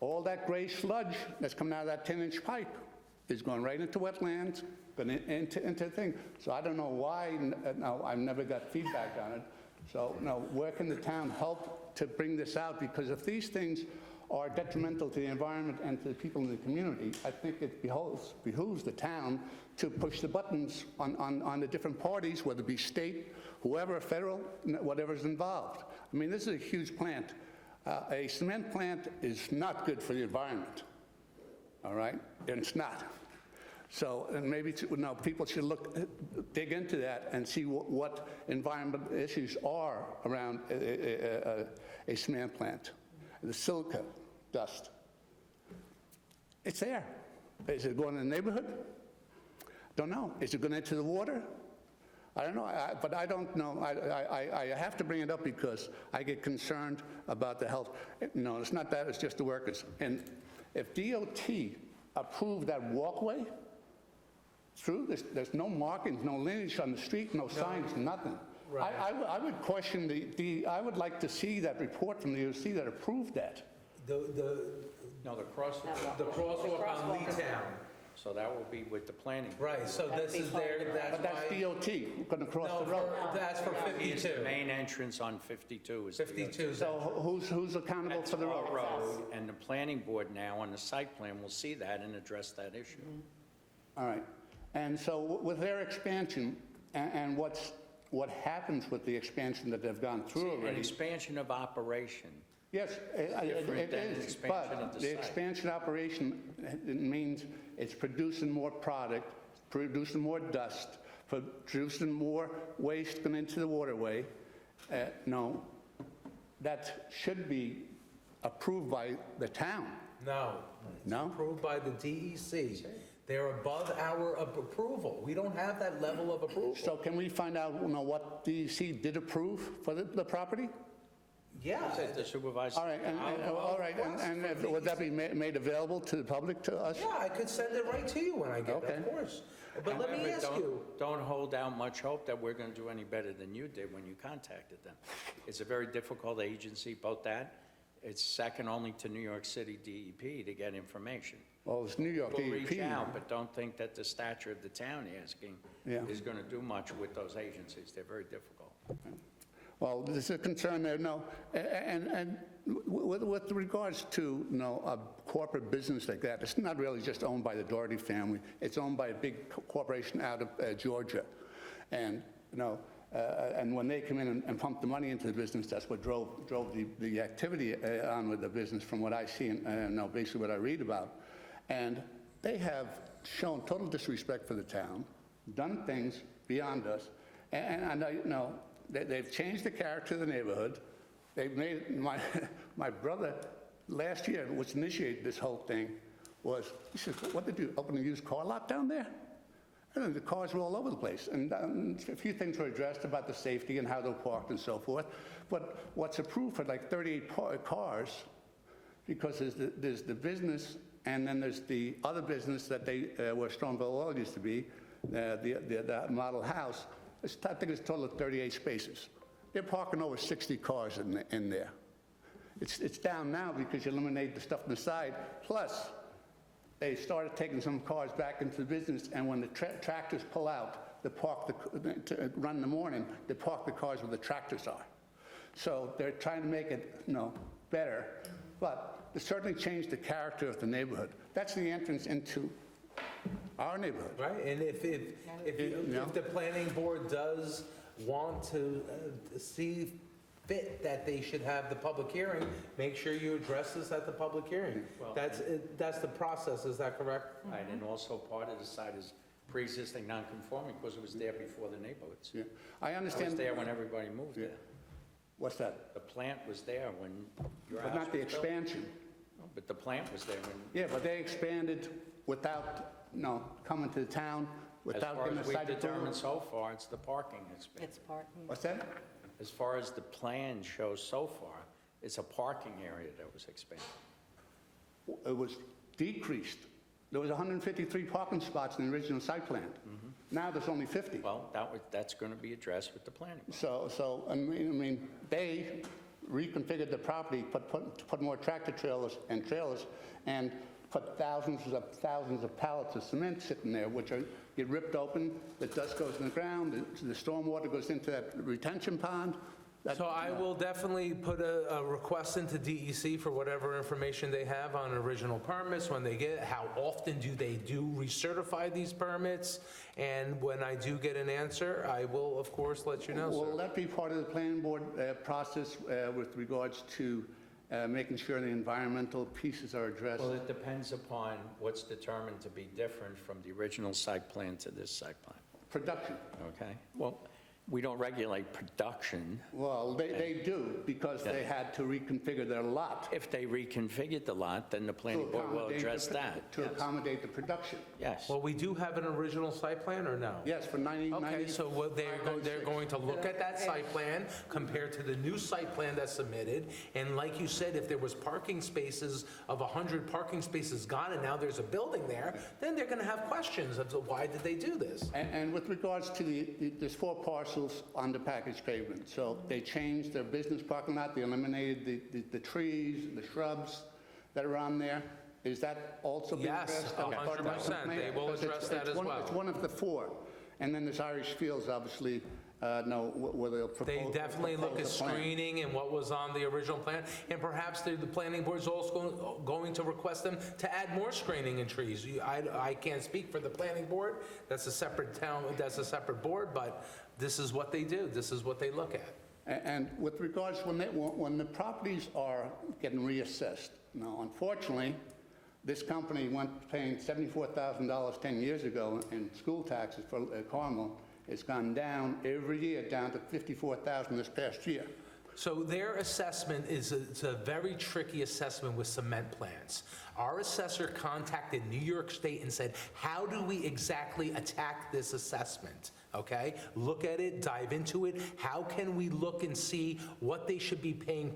Speaker 14: all that gray sludge that's coming out of that 10-inch pipe is going right into wetlands, going into thing. So I don't know why, no, I've never got feedback on it. So, no, where can the town help to bring this out? Because if these things are detrimental to the environment and to the people in the community, I think it behooves the town to push the buttons on the different parties, whether it be state, whoever, federal, whatever's involved. I mean, this is a huge plant. A cement plant is not good for the environment, all right? And it's not. So, and maybe, people should dig into that and see what environmental issues are around a cement plant. The silica dust, it's there. Is it going in the neighborhood? Don't know. Is it going into the water? I don't know, but I don't know. I have to bring it up because I get concerned about the health. No, it's not that, it's just the workers. And if DOT approved that walkway through, there's no markings, no lineage on the street, no signs, nothing.
Speaker 1: Right.
Speaker 14: I would question I would like to see that report from the DOT that approved that.
Speaker 5: No, the crosswalk.
Speaker 1: The crosswalk on Leetown.
Speaker 5: So that will be with the planning board.
Speaker 1: Right, so this is there,
Speaker 14: But that's
Speaker 1: that's why.
Speaker 14: DOT, going to cross the road.
Speaker 1: That's for
Speaker 5: It's the
Speaker 1: 52.
Speaker 5: main entrance on 52 is DOT.
Speaker 1: 52.
Speaker 14: So who's accountable
Speaker 5: That's
Speaker 14: for the
Speaker 5: our
Speaker 14: road?
Speaker 5: road, and the planning board now on the site plan will see that and address that issue.
Speaker 14: All right. And so with their expansion and what happens with the expansion that they've gone through
Speaker 5: An
Speaker 14: already?
Speaker 5: expansion of operation.
Speaker 14: Yes,
Speaker 5: different
Speaker 14: it
Speaker 5: than
Speaker 14: is,
Speaker 5: expansion of
Speaker 14: but
Speaker 5: the
Speaker 14: the
Speaker 5: site.
Speaker 14: expansion operation, it means it's producing more product, producing more dust, producing more waste going into the waterway. No, that should be approved by the town.
Speaker 1: No.
Speaker 14: No?
Speaker 1: Approved by the DEC. They're above our approval. We don't have that level of approval.
Speaker 14: So can we find out, what DEC did approve for the property?
Speaker 1: Yeah.
Speaker 5: The supervisor.
Speaker 14: All right, and would that be made available to the public, to us?
Speaker 1: Yeah, I could send it right to you when I get it,
Speaker 14: Okay.
Speaker 1: of course. But let me
Speaker 5: However,
Speaker 1: ask you.
Speaker 5: Don't hold out much hope that we're going to do any better than you did when you contacted them. It's a very difficult agency, both that, it's second only to New York City DEP to get information.
Speaker 14: Well, it's New York
Speaker 5: We'll
Speaker 14: DEP.
Speaker 5: reach out, but don't think that the stature of the town asking
Speaker 14: Yeah.
Speaker 5: is going to do much with those agencies. They're very difficult.
Speaker 14: Well, there's a concern there, no, and with regards to, a corporate business like that, it's not really just owned by the Doherty family, it's owned by a big corporation out of Georgia. And, and when they come in and pump the money into the business, that's what drove the activity on with the business, from what I see and basically what I read about. And they have shown total disrespect for the town, done things beyond us, and they've changed the character of the neighborhood. They've made, my brother, last year, which initiated this whole thing, he said, what did you, open a used car lot down there? And the cars were all over the place. And a few things were addressed about the safety and how they're parked and so forth. But what's approved for like 38 cars, because there's the business, and then there's the other business that where Stoneville Oil used to be, the model house. I think it's a total of 38 spaces. They're parking over 60 cars in there. It's down now because you eliminate the stuff on the side. Plus, they started taking some cars back into the business, and when the tractors pull out, to run in the morning, they park the cars where the tractors are. So they're trying to make it, better, but they certainly changed the character of the neighborhood. That's the entrance into our neighborhood.
Speaker 1: Right, and if the planning board does want to see fit that they should have the public hearing, make sure you address this at the public hearing. That's the process, is that correct?
Speaker 5: Right, and also part of the site is pre-existing non-conforming because it was there before the neighborhoods.
Speaker 14: Yeah. I
Speaker 5: It
Speaker 14: understand.
Speaker 5: was there when everybody moved there.
Speaker 14: What's that?
Speaker 5: The plant was there when your house
Speaker 14: But not the
Speaker 5: was built.
Speaker 14: expansion.
Speaker 5: No, but the plant was there when,
Speaker 14: Yeah, but they expanded without, coming to the town,
Speaker 5: as
Speaker 14: without
Speaker 5: far
Speaker 14: getting a
Speaker 5: as we've
Speaker 14: site
Speaker 5: determined
Speaker 14: approval.
Speaker 5: so far, it's the parking expansion.
Speaker 15: It's parking.
Speaker 14: What's that?
Speaker 5: As far as the plan shows so far, it's a parking area that was expanded.
Speaker 14: It was decreased. There was 153 parking spots in the original site plan. Now there's only 50.
Speaker 5: Well, that's going to be addressed with the planning board.
Speaker 14: So, I mean, they reconfigured the property, put more tractor trailers, and put thousands of pallets of cement sitting there, which get ripped open, the dust goes in the ground, the stormwater goes into that retention pond.
Speaker 1: So I will definitely put a request into DEC for whatever information they have on original permits, when they get it, how often do they recertify these permits? And when I do get an answer, I will, of course, let you know,
Speaker 14: Will
Speaker 1: sir.
Speaker 14: that be part of the planning board process with regards to making sure the environmental pieces are addressed?
Speaker 5: Well, it depends upon what's determined to be different from the original site plan to this site plan,
Speaker 14: Production.
Speaker 5: okay? Well, we don't regulate production.
Speaker 14: Well, they do, because they had to reconfigure their lot.
Speaker 5: If they reconfigured the lot, then the planning board will address that.
Speaker 14: To accommodate the production.
Speaker 5: Yes.
Speaker 1: Well, we do have an original site plan, or no?
Speaker 14: Yes, for 90.
Speaker 1: Okay, so they're going to look at that site plan compared to the new site plan that's submitted, and like you said, if there was parking spaces of 100 parking spaces gone, and now there's a building there, then they're going to have questions of why did they do this?
Speaker 14: And with regards to there's 4 parcels on the package pavement. So they changed their business parking lot, they eliminated the trees, the shrubs that are on there. Is that also being
Speaker 1: Yes,
Speaker 14: addressed? That was part of that
Speaker 1: 100%.
Speaker 14: plan?
Speaker 1: They will
Speaker 14: Because
Speaker 1: address that as well.
Speaker 14: It's one of the 4. And then there's Irish Fields, obviously, where they'll propose.
Speaker 1: They definitely look at
Speaker 14: propose a plan.
Speaker 1: screening and what was on the original plan, and perhaps the planning board's also going to request them to add more screening and trees. I can't speak for the planning board, that's a separate town, that's a separate board, but this is what they do, this is what they look at.
Speaker 14: And with regards, when the properties are getting reassessed, now unfortunately, this company went paying $74,000 10 years ago in school taxes for Carmel. It's gone down every year, down to $54,000 this past year.
Speaker 1: So their assessment it's a very tricky assessment with cement plants. Our assessor contacted New York State and said, how do we exactly attack this assessment? Okay, look at it, dive into it. How can we look and see what they should be paying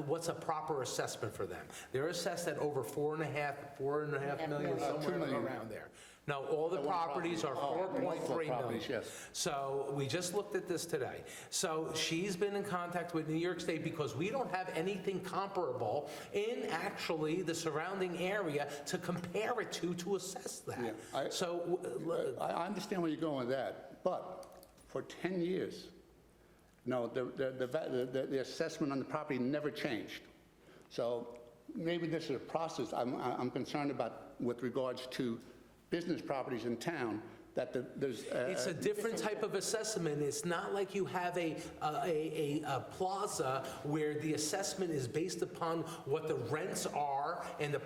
Speaker 1: what's a proper assessment for them? They're assessed at over $4.5 million, somewhere around there. No, all the properties are 4.3 million.
Speaker 14: Yes.
Speaker 1: So we just looked at this today. So she's been in contact with New York State because we don't have anything comparable in actually the surrounding area to compare it to assess that.
Speaker 14: Yeah, I understand where you're going with that, but for 10 years, no, the assessment on the property never changed. So maybe this is a process I'm concerned about with regards to business properties in town, that there's...
Speaker 1: It's a different type of assessment. It's not like you have a plaza where the assessment is based upon what the rents are and the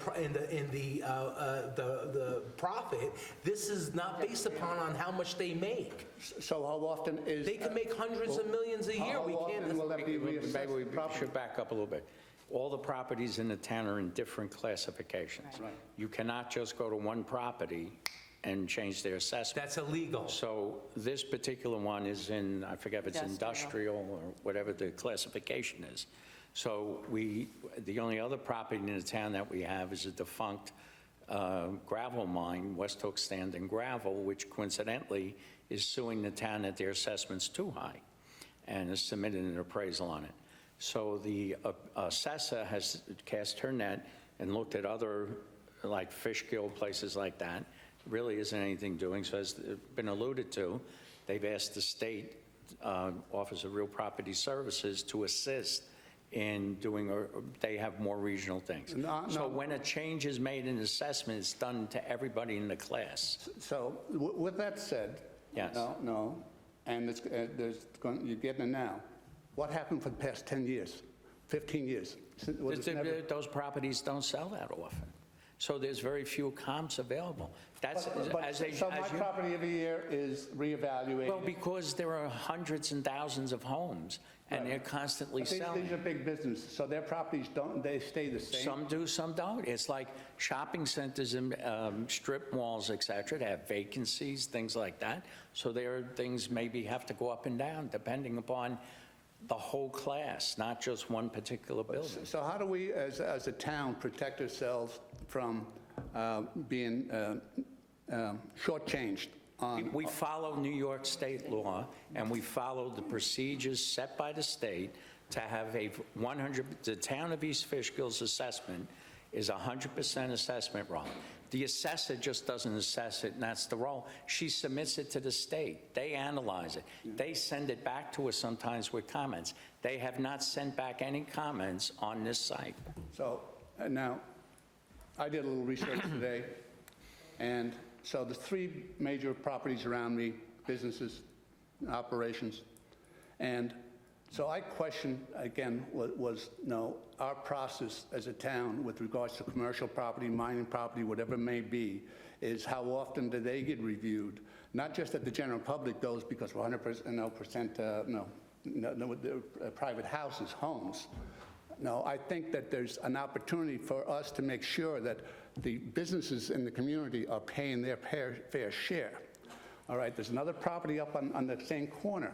Speaker 1: profit. This is not based upon how much they make.
Speaker 14: So how often is...
Speaker 1: They can make hundreds of millions a year. We can't...
Speaker 14: How often will that be reassessed?
Speaker 5: Maybe we should back up a little bit. All the properties in the town are in different classifications.
Speaker 14: Right.
Speaker 5: You cannot just go to one property and change their assessment.
Speaker 1: That's illegal.
Speaker 5: So this particular one is in, I forget if it's industrial or whatever the classification is. So the only other property in the town that we have is a defunct gravel mine, West Hook Stand and Gravel, which coincidentally is suing the town that their assessment's too high and has submitted an appraisal on it. So the assessor has cast her net and looked at other, like Fishkill, places like that. Really isn't anything doing. So as been alluded to, they've asked the state Office of Real Property Services to assist in doing, or they have more regional things. So when a change is made in assessment, it's done to everybody in the class.
Speaker 14: So with that said,
Speaker 5: Yes.
Speaker 14: no, and you're getting it now. What happened for the past 10 years, 15 years?
Speaker 5: Those properties don't sell that often. So there's very few comps available. That's,
Speaker 14: So my property every year is reevaluated.
Speaker 5: well, because there are hundreds and thousands of homes, and they're constantly
Speaker 14: But
Speaker 5: selling.
Speaker 14: these are big businesses, so their properties they stay the same?
Speaker 5: Some do, some don't. It's like shopping centers and strip malls, et cetera, they have vacancies, things like that. So there are things maybe have to go up and down depending upon the whole class, not just one particular building.
Speaker 14: So how do we, as a town, protect ourselves from being shortchanged on?
Speaker 5: We follow New York state law, and we follow the procedures set by the state to have a 100, the town of East Fishkill's assessment is 100% assessment roll. The assessor just doesn't assess it, and that's the role. She submits it to the state. They analyze it. They send it back to us sometimes with comments. They have not sent back any comments on this site.
Speaker 14: So now, I did a little research today, and so the 3 major properties around me, businesses, operations, and so I question, again, our process as a town with regards to commercial property, mining property, whatever it may be, is how often do they get reviewed? Not just that the general public goes because we're 100% private houses, homes. No, I think that there's an opportunity for us to make sure that the businesses in the community are paying their fair share. All right, there's another property up on the same corner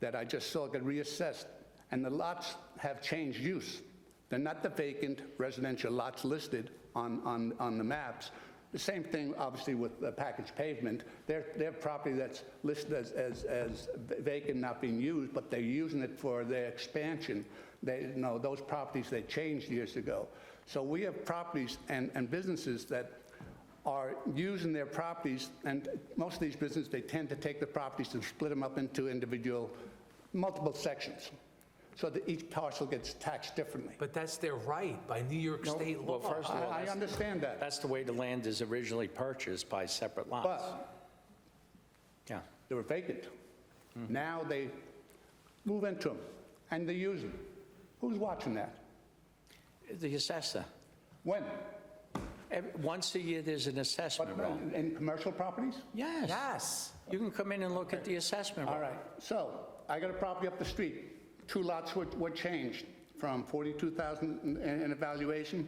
Speaker 14: that I just saw get reassessed, and the lots have changed use. They're not the vacant residential lots listed on the maps. The same thing, obviously, with packaged pavement. Their property that's listed as vacant, not being used, but they're using it for their expansion. Those properties, they changed years ago. So we have properties and businesses that are using their properties, and most of these businesses, they tend to take the properties and split them up into multiple sections, so that each parcel gets taxed differently.
Speaker 1: But that's their right by New York state law.
Speaker 5: Well, first of all,
Speaker 14: I understand that.
Speaker 5: That's the way the land is originally purchased, by separate lots.
Speaker 14: But
Speaker 5: Yeah.
Speaker 14: they were vacant. Now they move into them, and they use them. Who's watching that?
Speaker 5: The assessor.
Speaker 14: When?
Speaker 5: Once a year, there's an assessment roll.
Speaker 14: In commercial properties?
Speaker 5: Yes.
Speaker 1: Yes.
Speaker 5: You can come in and look at the assessment roll.
Speaker 14: All right, so I got a property up the street. 2 lots were changed from $42,000 in evaluation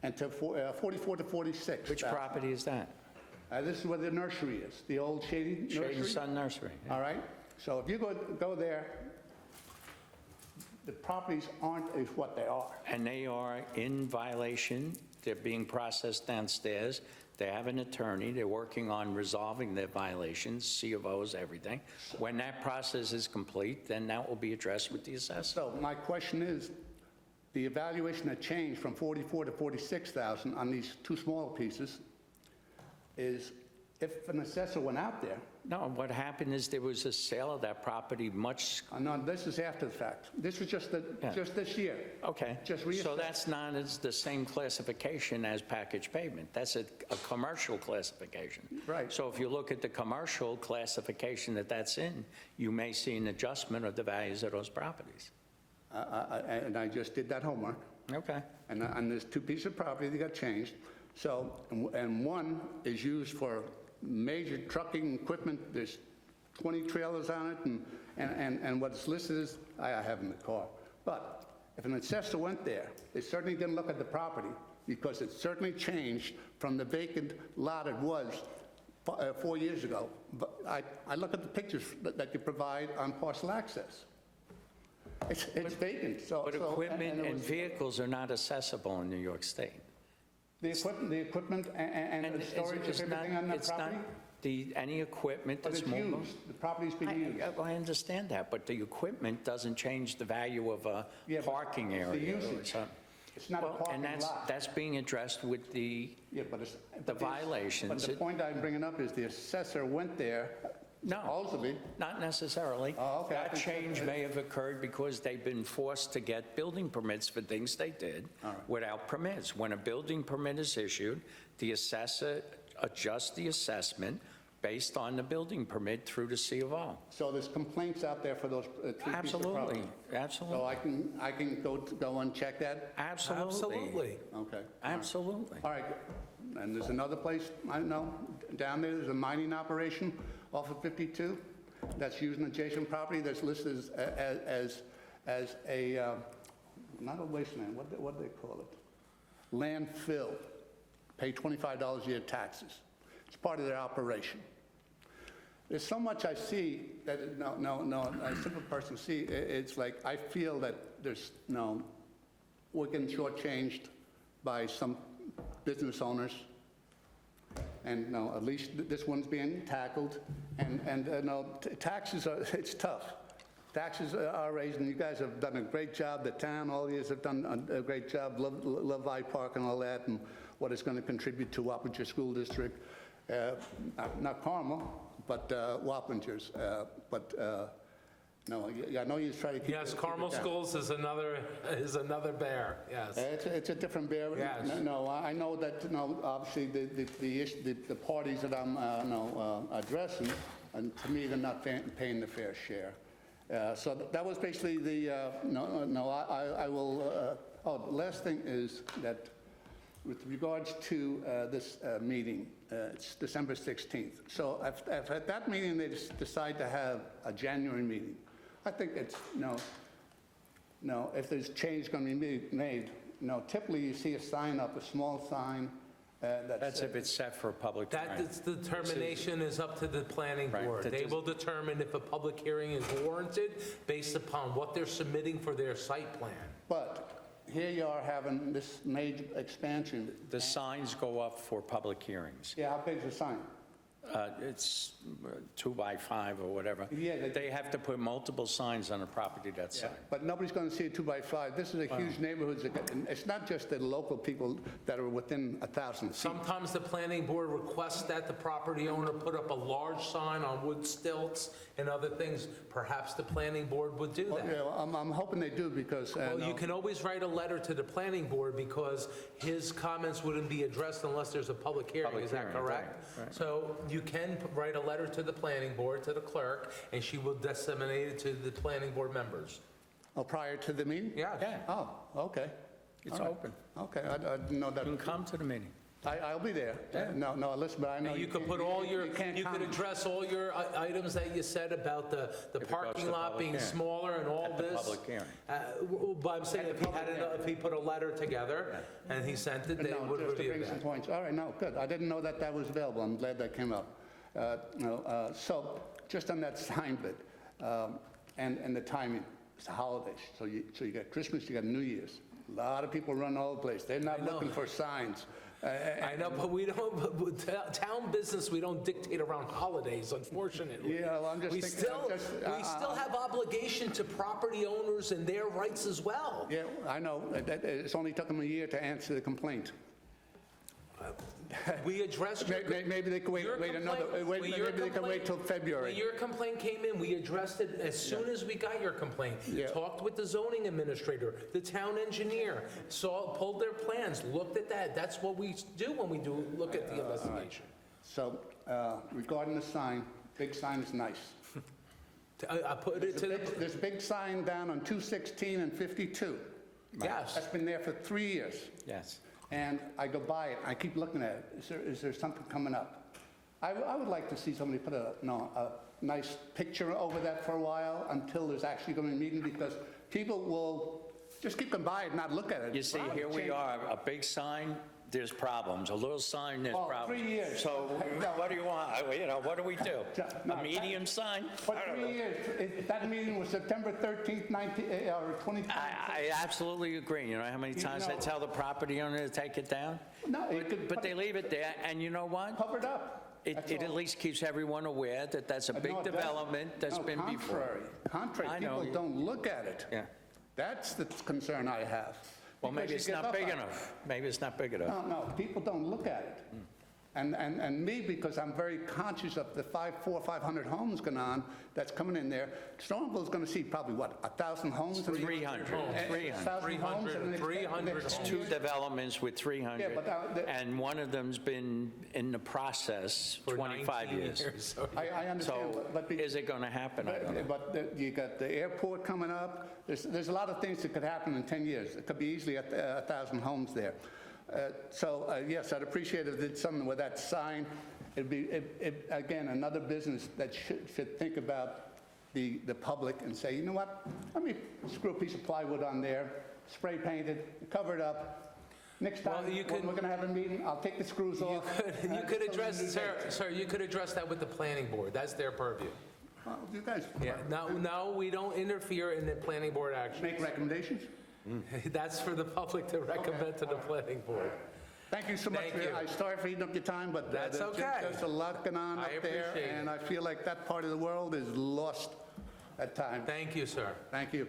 Speaker 14: and to 44 to 46.
Speaker 5: Which property is that?
Speaker 14: This is where the nursery is, the old Shady Nursery.
Speaker 5: Shady Sun Nursery. Yeah.
Speaker 14: All right, so if you go there, the properties aren't is what they are.
Speaker 5: And they are in violation. They're being processed downstairs. They have an attorney. They're working on resolving their violations, C of Os, everything. When that process is complete, then that will be addressed with the assessor.
Speaker 14: So my question is, the evaluation that changed from 44 to 46,000 on these 2 smaller pieces is, if an assessor went out there.
Speaker 5: No, what happened is there was a sale of that property much.
Speaker 14: No, this is after the fact. This was just just this year.
Speaker 5: Okay.
Speaker 14: Just
Speaker 5: So
Speaker 14: reassessed.
Speaker 5: that's not as the same classification as packaged pavement. That's a commercial classification.
Speaker 14: Right.
Speaker 5: So if you look at the commercial classification that's in, you may see an adjustment of the values of those properties.
Speaker 14: And I just did that homework.
Speaker 5: Okay.
Speaker 14: And there's 2 pieces of property that got changed. So, and one is used for major trucking equipment. There's 20 trailers on it, and what's listed is, I have in the car. But if an assessor went there, they certainly didn't look at the property, because it certainly changed from the vacant lot it was 4 years ago. But I look at the pictures that you provide on parcel access. It's vacant, so...
Speaker 5: But equipment and vehicles are not accessible in New York State.
Speaker 14: The equipment and the storage of everything on that property?
Speaker 5: Any equipment
Speaker 14: But
Speaker 5: that's
Speaker 14: it's
Speaker 5: mobile.
Speaker 14: used, the property's being used.
Speaker 5: I understand that, but the equipment doesn't change the value of a parking
Speaker 14: it's the
Speaker 5: area.
Speaker 14: usage. It's not a parking
Speaker 5: And
Speaker 14: lot.
Speaker 5: that's being addressed with the violations.
Speaker 14: But the point I'm bringing up is the assessor went there,
Speaker 5: No,
Speaker 14: supposedly.
Speaker 5: not necessarily.
Speaker 14: Oh, okay.
Speaker 5: That change may have occurred because they've been forced to get building permits for things they did without permits. When a building permit is issued, the assessor adjusts the assessment based on the building permit through the C of O.
Speaker 14: So there's complaints out there for those 3 pieces of
Speaker 5: Absolutely,
Speaker 14: property? So
Speaker 5: absolutely,
Speaker 14: I can go and check that?
Speaker 5: absolutely,
Speaker 14: Okay.
Speaker 5: absolutely.
Speaker 14: All right, good. And there's another place, I know, down there, there's a mining operation off of 52 that's using adjacent property that's listed as a, not a wasteland, what do they call it? Landfill. Pay $25 a year taxes. It's part of their operation. There's so much I see that, a simple person see, it's like, I feel that there's, we're getting shortchanged by some business owners. And at least this one's being tackled. And taxes are, it's tough. Taxes are raised, and you guys have done a great job. The town, all years have done a great job. Love Park and all that, and what it's going to contribute to Wappinger School District. Not Carmel, but Wappingers. No, I know you try to keep.
Speaker 1: Yes, Carmel Schools is another bear, yes.
Speaker 14: It's a different bear.
Speaker 1: Yes.
Speaker 14: No, I know that, obviously, the parties that I'm addressing, and to me, they're not paying the fair share. So that was basically the, I will, the last thing is that with regards to this meeting, it's December 16th. So if at that meeting they decide to have a January meeting, I think it's, if there's change going to be made, typically you see a sign up, a small sign.
Speaker 5: That's if it's set for a public hearing.
Speaker 1: That determination is up to the planning
Speaker 5: Right.
Speaker 1: board. They will determine if a public hearing is warranted based upon what they're submitting for their site plan.
Speaker 14: But here you are having this major expansion.
Speaker 5: The signs go up for public hearings.
Speaker 14: Yeah, how big's the sign?
Speaker 5: It's 2 by 5 or whatever.
Speaker 14: Yeah,
Speaker 5: They have to put multiple signs on a property that's signed.
Speaker 14: But nobody's going to see a 2 by 5. This is a huge neighborhood. It's not just the local people that are within 1,000 feet.
Speaker 1: Sometimes the planning board requests that the property owner put up a large sign on wood stilts and other things. Perhaps the planning board would do that.
Speaker 14: Yeah, I'm hoping they do because.
Speaker 1: Well, you can always write a letter to the planning board because his comments wouldn't be addressed unless there's a public hearing.
Speaker 5: Public
Speaker 1: Is that
Speaker 5: hearing,
Speaker 1: correct?
Speaker 5: right.
Speaker 1: So you can write a letter to the planning board, to the clerk, and she will disseminate it to the planning board members.
Speaker 14: Oh, prior to the meeting?
Speaker 1: Yeah.
Speaker 14: Oh, okay.
Speaker 5: It's
Speaker 14: All right.
Speaker 5: open.
Speaker 14: Okay, I didn't know that.
Speaker 5: You can come to the meeting.
Speaker 14: I'll be there. No, listen, but I know.
Speaker 1: And you could put all your,
Speaker 14: can't
Speaker 1: you could
Speaker 14: comment.
Speaker 1: address all your items that you said about the
Speaker 5: goes
Speaker 1: parking
Speaker 5: to
Speaker 1: lot
Speaker 5: public
Speaker 1: being
Speaker 5: hearing.
Speaker 1: smaller and all
Speaker 5: At the
Speaker 1: this.
Speaker 5: public hearing.
Speaker 1: But I'm saying if he put a letter together and he sent it, they
Speaker 14: No,
Speaker 1: would
Speaker 14: just to
Speaker 1: review
Speaker 14: bring some
Speaker 1: that.
Speaker 14: points. All right, no, good. I didn't know that was available. I'm glad that came up. So just on that sign bit, and the timing, it's the holidays. So you got Christmas, you got New Year's. A lot of people run all over the place. They're not looking for signs.
Speaker 1: I know, but we don't, town business, we don't dictate around holidays, unfortunately.
Speaker 14: Yeah, well, I'm just
Speaker 1: We
Speaker 14: thinking.
Speaker 1: still have obligation to property owners and their rights as well.
Speaker 14: Yeah, I know. It's only took them a year to answer the complaint.
Speaker 1: We addressed your...
Speaker 14: Maybe they could wait another, maybe they could wait till February.
Speaker 1: When your complaint came in, we addressed it as soon as we got your complaint.
Speaker 14: Yeah.
Speaker 1: Talked with the zoning administrator, the town engineer, pulled their plans, looked at that. That's what we do when we look at the investigation.
Speaker 14: So regarding the sign, big sign is nice.
Speaker 1: I put it to the...
Speaker 14: There's a big sign down on 216 and 52.
Speaker 1: Yes.
Speaker 14: That's been there for 3 years.
Speaker 5: Yes.
Speaker 14: And I go by it, I keep looking at it. Is there something coming up? I would like to see somebody put a nice picture over that for a while until there's actually going to be a meeting, because people will just keep them by and not look at it.
Speaker 5: You see, here we are, a big sign, there's problems. A little sign, there's problems.
Speaker 14: 3 years.
Speaker 5: So what do you want? What do we do? A medium sign?
Speaker 14: For 3 years. That meeting was September 13th, 2020.
Speaker 5: I absolutely agree. You know how many times I tell the property owner to take it down?
Speaker 14: No,
Speaker 5: But they leave it there, and you know what?
Speaker 14: Covered up.
Speaker 5: It at least keeps everyone aware that that's a big
Speaker 14: No, it doesn't.
Speaker 5: development that's
Speaker 14: No,
Speaker 5: been before.
Speaker 14: Contrary.
Speaker 5: I know.
Speaker 14: People don't look at it.
Speaker 5: Yeah.
Speaker 14: That's the concern I have.
Speaker 5: Well, maybe
Speaker 14: Because
Speaker 5: it's
Speaker 14: you give
Speaker 5: not
Speaker 14: up
Speaker 5: big
Speaker 14: on it.
Speaker 5: enough. Maybe it's not big enough.
Speaker 14: No, people don't look at it. And me, because I'm very conscious of the 500 homes going on that's coming in there, Stormville's going to see probably, what, 1,000 homes?
Speaker 5: 300.
Speaker 14: 1,000 homes in the next
Speaker 1: 300
Speaker 14: 10
Speaker 5: Two
Speaker 14: years?
Speaker 5: developments with 300,
Speaker 14: Yeah, but,
Speaker 5: and one of them's been in the process
Speaker 1: For
Speaker 5: 25
Speaker 1: 19
Speaker 5: years.
Speaker 14: I understand,
Speaker 5: So
Speaker 14: but
Speaker 5: is it going to happen? I don't know.
Speaker 14: But you got the airport coming up. There's a lot of things that could happen in 10 years. It could be easily 1,000 homes there. Yes, I'd appreciate if it did something with that sign. It'd be, again, another business that should think about the public and say, you know what, let me screw a piece of plywood on there, spray paint it, cover it up. Next time,
Speaker 1: Well, you
Speaker 14: when
Speaker 1: could-
Speaker 14: we're going to have a meeting, I'll take the screws off.
Speaker 1: You could address,
Speaker 14: sir.
Speaker 1: sir, you could address that with the planning board. That's their purview.
Speaker 14: Well, you guys
Speaker 1: Yeah, no, we don't interfere in the planning board action.
Speaker 14: make recommendations.
Speaker 1: That's for the public to recommend to the planning board.
Speaker 14: Thank you so much.
Speaker 1: Thank you.
Speaker 14: I'm sorry for eating up your time, but
Speaker 1: That's okay.
Speaker 14: there's a lot going on
Speaker 1: I
Speaker 14: up there,
Speaker 1: appreciate it.
Speaker 14: and I feel like that part of the world is lost at times.
Speaker 1: Thank you, sir.
Speaker 14: Thank you.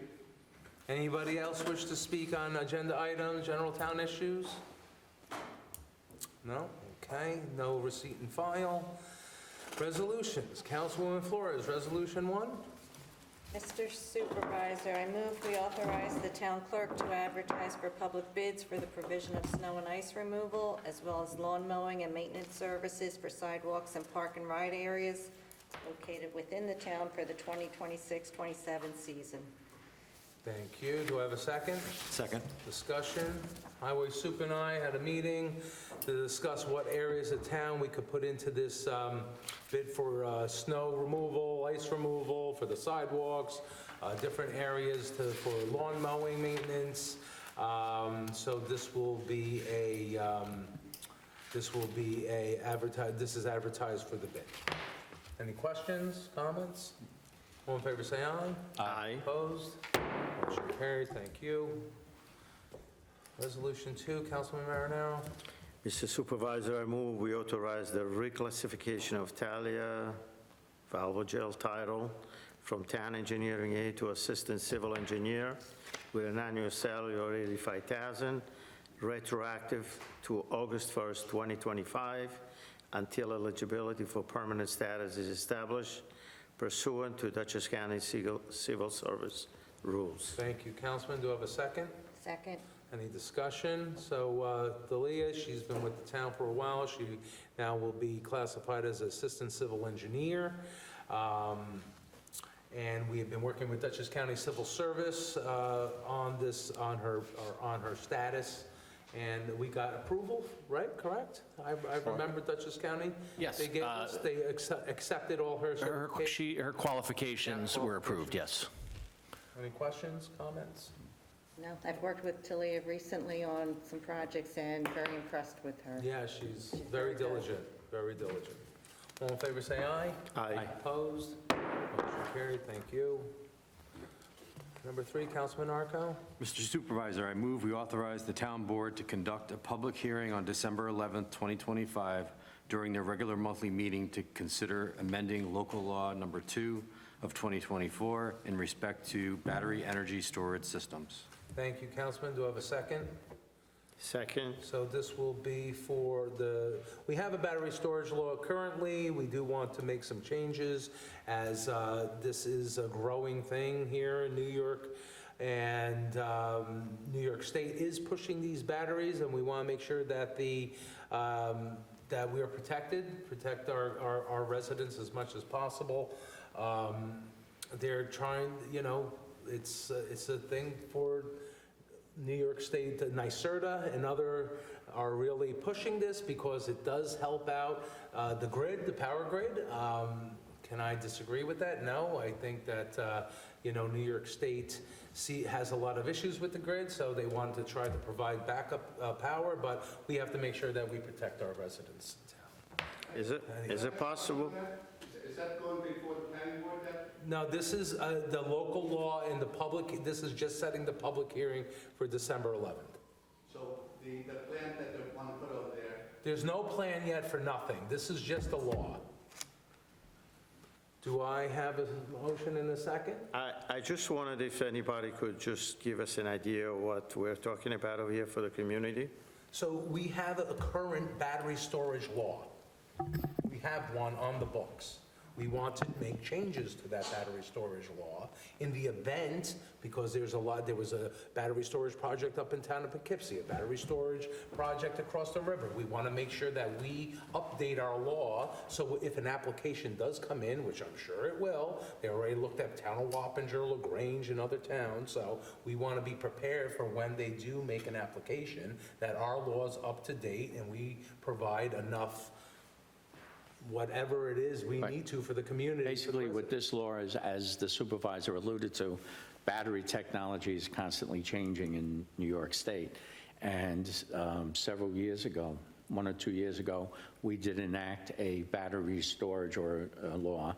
Speaker 1: Anybody else wish to speak on agenda items, general town issues? No? Okay, no receipt and file. Resolutions. Councilwoman Flores, Resolution 1?
Speaker 15: Mr. Supervisor, I move we authorize the town clerk to advertise for public bids for the provision of snow and ice removal, as well as lawn mowing and maintenance services for sidewalks and park and ride areas located within the town for the 2026-27 season.
Speaker 1: Thank you. Do I have a second?
Speaker 2: Second.
Speaker 1: Discussion. Highway Soup and I had a meeting to discuss what areas of town we could put into this bid for snow removal, ice removal, for the sidewalks, different areas for lawn mowing maintenance. So this is advertised for the bid. Any questions, comments? All in favor, say aye.
Speaker 5: Aye.
Speaker 1: Opposed? Motion carried, thank you. Resolution 2, Councilman Marinaro.
Speaker 16: Mr. Supervisor, I move we authorize the reclassification of Talia Valvogel title from town engineering aide to assistant civil engineer with an annual salary of $85,000, retroactive to August 1st, 2025, until eligibility for permanent status is established pursuant to Dutchess County Civil Service rules.
Speaker 1: Thank you, Councilman. Do I have a second?
Speaker 15: Second.
Speaker 1: Any discussion? So Dalia, she's been with the town for a while. She now will be classified as assistant civil engineer. And we have been working with Dutchess County Civil Service on her status. And we got approval, right? Correct? I remember Dutchess County?
Speaker 2: Yes,
Speaker 1: They gave us, they accepted all her certifications?
Speaker 2: Her qualifications were approved, yes.
Speaker 1: Any questions, comments?
Speaker 15: No, I've worked with Talia recently on some projects and very impressed with her.
Speaker 1: Yeah, she's very diligent, very diligent. All in favor, say aye.
Speaker 16: Aye.
Speaker 1: Opposed? Motion carried, thank you. Number 3, Councilman Arco.
Speaker 17: Mr. Supervisor, I move we authorize the town board to conduct a public hearing on December 11th, 2025, during their regular monthly meeting to consider amending local law number 2 of 2024 in respect to battery energy storage systems.
Speaker 1: Thank you, Councilman. Do I have a second?
Speaker 16: Second.
Speaker 1: So this will be for we have a battery storage law currently. We do want to make some changes as this is a growing thing here in New York. And New York State is pushing these batteries, and we want to make sure that that we are protect our residents as much as possible. They're trying, it's a thing for New York State, NYSERDA and other are really pushing this because it does help out the grid, the power grid. Can I disagree with that? No, I think that, New York State has a lot of issues with the grid, so they want to try to provide backup power, but we have to make sure that we protect our residents in town.
Speaker 16: Is it possible?
Speaker 14: Is that going before the planning board then?
Speaker 1: No, this is the local law and the public, this is just setting the public hearing for December 11th.
Speaker 14: So the plan that they want to put over there,
Speaker 1: There's no plan yet for nothing. This is just a law. Do I have a motion in a second?
Speaker 16: I just wondered if anybody could just give us an idea of what we're talking about over here for the community.
Speaker 1: So we have a current battery storage law. We have one on the books. We want to make changes to that battery storage law in the event, because there was a battery storage project up in town of Poughkeepsie, a battery storage project across the river. We want to make sure that we update our law, so if an application does come in, which I'm sure it will, they already looked at town of Wappinger, LaGrange, and other towns, so we want to be prepared for when they do make an application, that our law's up to date and we provide enough whatever it is we need to for the community.
Speaker 5: Basically, what this law is, as the supervisor alluded to, battery technology is constantly changing in New York State. And several years ago, 1 or 2 years ago, we did enact a battery storage law,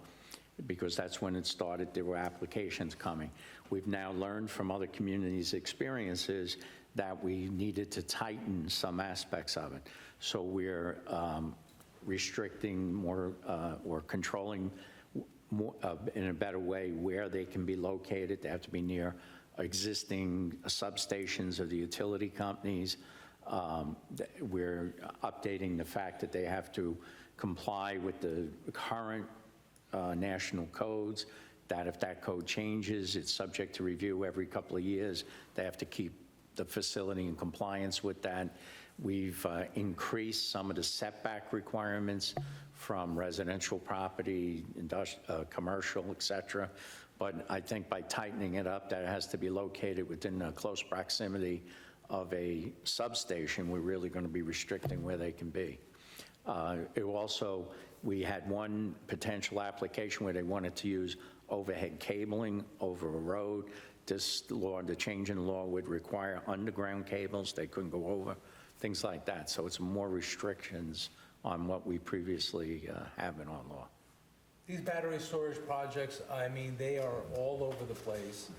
Speaker 5: because that's when it started. There were applications coming. We've now learned from other communities' experiences that we needed to tighten some aspects of it. So we're restricting more or controlling more, in a better way where they can be located. They have to be near existing substations of the utility companies. We're updating the fact that they have to comply with the current national codes, that if that code changes, it's subject to review every couple of years. They have to keep the facility in compliance with that. We've increased some of the setback requirements from residential property, commercial, et cetera. But I think by tightening it up, that it has to be located within a close proximity of a substation, we're really going to be restricting where they can be. It also, we had one potential application where they wanted to use overhead cabling over a road. This law, the change in law would require underground cables. They couldn't go over, things like that. So it's more restrictions on what we previously have in our law.
Speaker 1: These battery storage projects, I mean, they are all over the place.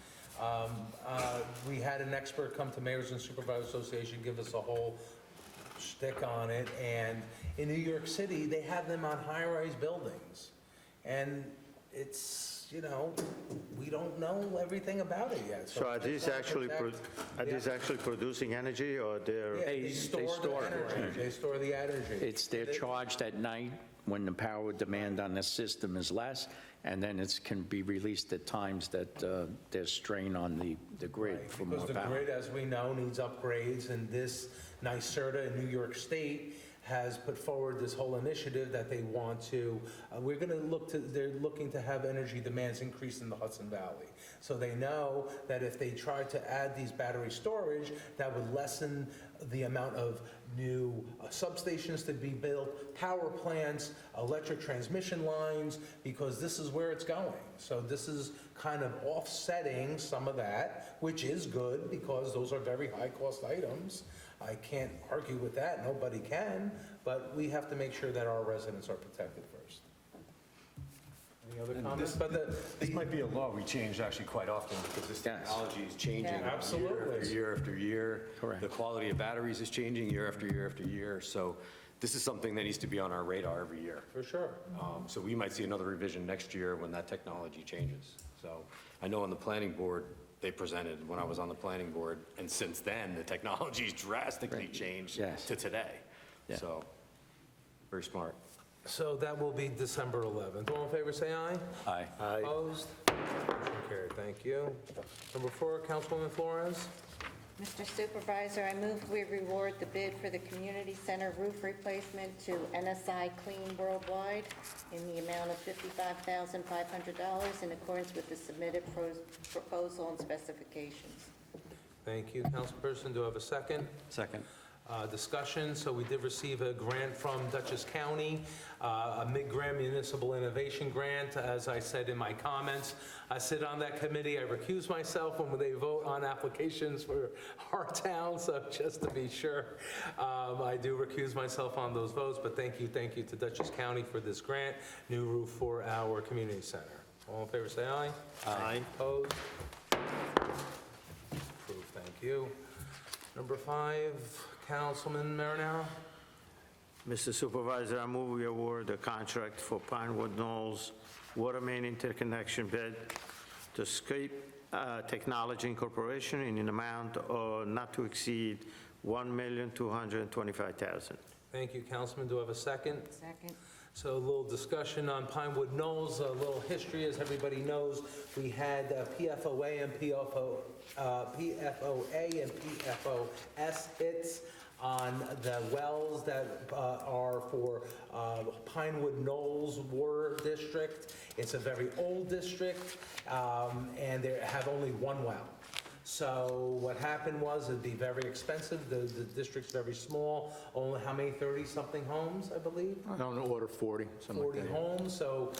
Speaker 1: We had an expert come to Mayors and Supervisors Association, give us a whole shtick on it, and in New York City, they have them on high-rise buildings. And it's, you know, we don't know everything about it yet.
Speaker 16: So are these actually producing energy, or they're?
Speaker 1: Yeah, they store the energy. They store the energy.
Speaker 5: They're charged at night when the power demand on the system is less, and then it can be released at times that there's strain on the grid for more power.
Speaker 1: Because the grid, as we know, needs upgrades, and this NYSERDA in New York State has put forward this whole initiative that they want to, they're looking to have energy demands increase in the Hudson Valley. So they know that if they try to add these battery storage, that would lessen the amount of new substations to be built, power plants, electric transmission lines, because this is where it's going. So this is kind of offsetting some of that, which is good because those are very high-cost items. I can't argue with that, nobody can, but we have to make sure that our residents are protected first. Any other comments?
Speaker 17: This might be a law we change actually quite often, because this technology is changing year after year.
Speaker 5: Correct.
Speaker 17: The quality of batteries is changing year after year after year. So this is something that needs to be on our radar every year.
Speaker 1: For sure.
Speaker 17: So we might see another revision next year when that technology changes. So I know on the planning board, they presented when I was on the planning board, and since then, the technology's drastically changed to today.
Speaker 5: Yeah.
Speaker 17: So, very smart.
Speaker 1: So that will be December 11th. All in favor, say aye.
Speaker 5: Aye.
Speaker 1: Opposed? Motion carried. Thank you. Number 4, Councilwoman Flores.
Speaker 15: Mr. Supervisor, I move we reward the bid for the community center roof replacement to NSI Clean Worldwide in the amount of $55,500 in accordance with the submitted proposal and specifications.
Speaker 1: Thank you. Councilperson, do I have a second?
Speaker 17: Second.
Speaker 1: Discussion. So we did receive a grant from Dutchess County, a mid-grant municipal innovation grant. As I said in my comments, I sit on that committee. I recuse myself when they vote on applications for our town, so just to be sure, I do recuse myself on those votes. But thank you to Dutchess County for this grant, new roof for our community center. All in favor, say aye.
Speaker 16: Aye.
Speaker 1: Opposed? Approved. Thank you. Number 5, Councilman Marinaro.
Speaker 16: Mr. Supervisor, I move we award the contract for Pinewood Knolls Water Main Interconnection bid to Scape Technology Incorporation in an amount of not to exceed $1,225,000.
Speaker 1: Thank you, Councilman. Do I have a second?
Speaker 15: Second.
Speaker 1: So a little discussion on Pinewood Knolls, a little history, as everybody knows. We had PFOA and PFOA and PFOS hits on the wells that are for Pinewood Knolls Water District. It's a very old district, and they have only one well. So what happened was it'd be very expensive. The district's very small, only how many, 30-something homes, I believe?
Speaker 5: I don't know, order 40, something like
Speaker 1: 40
Speaker 5: that.
Speaker 1: homes, so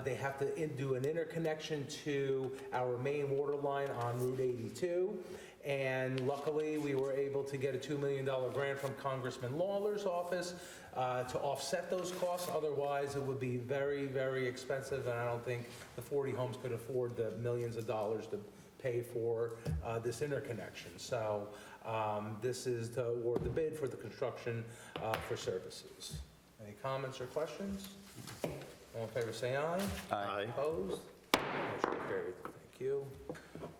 Speaker 1: they have to do an interconnection to our main water line on Route 82. And luckily, we were able to get a $2 million grant from Congressman Lawler's office to offset those costs. Otherwise, it would be very, very expensive, and I don't think the 40 homes could afford the millions of dollars to pay for this interconnection. So this is to award the bid for the construction for services. Any comments or questions? All in favor, say aye.
Speaker 16: Aye.
Speaker 1: Opposed? Motion carried. Thank you.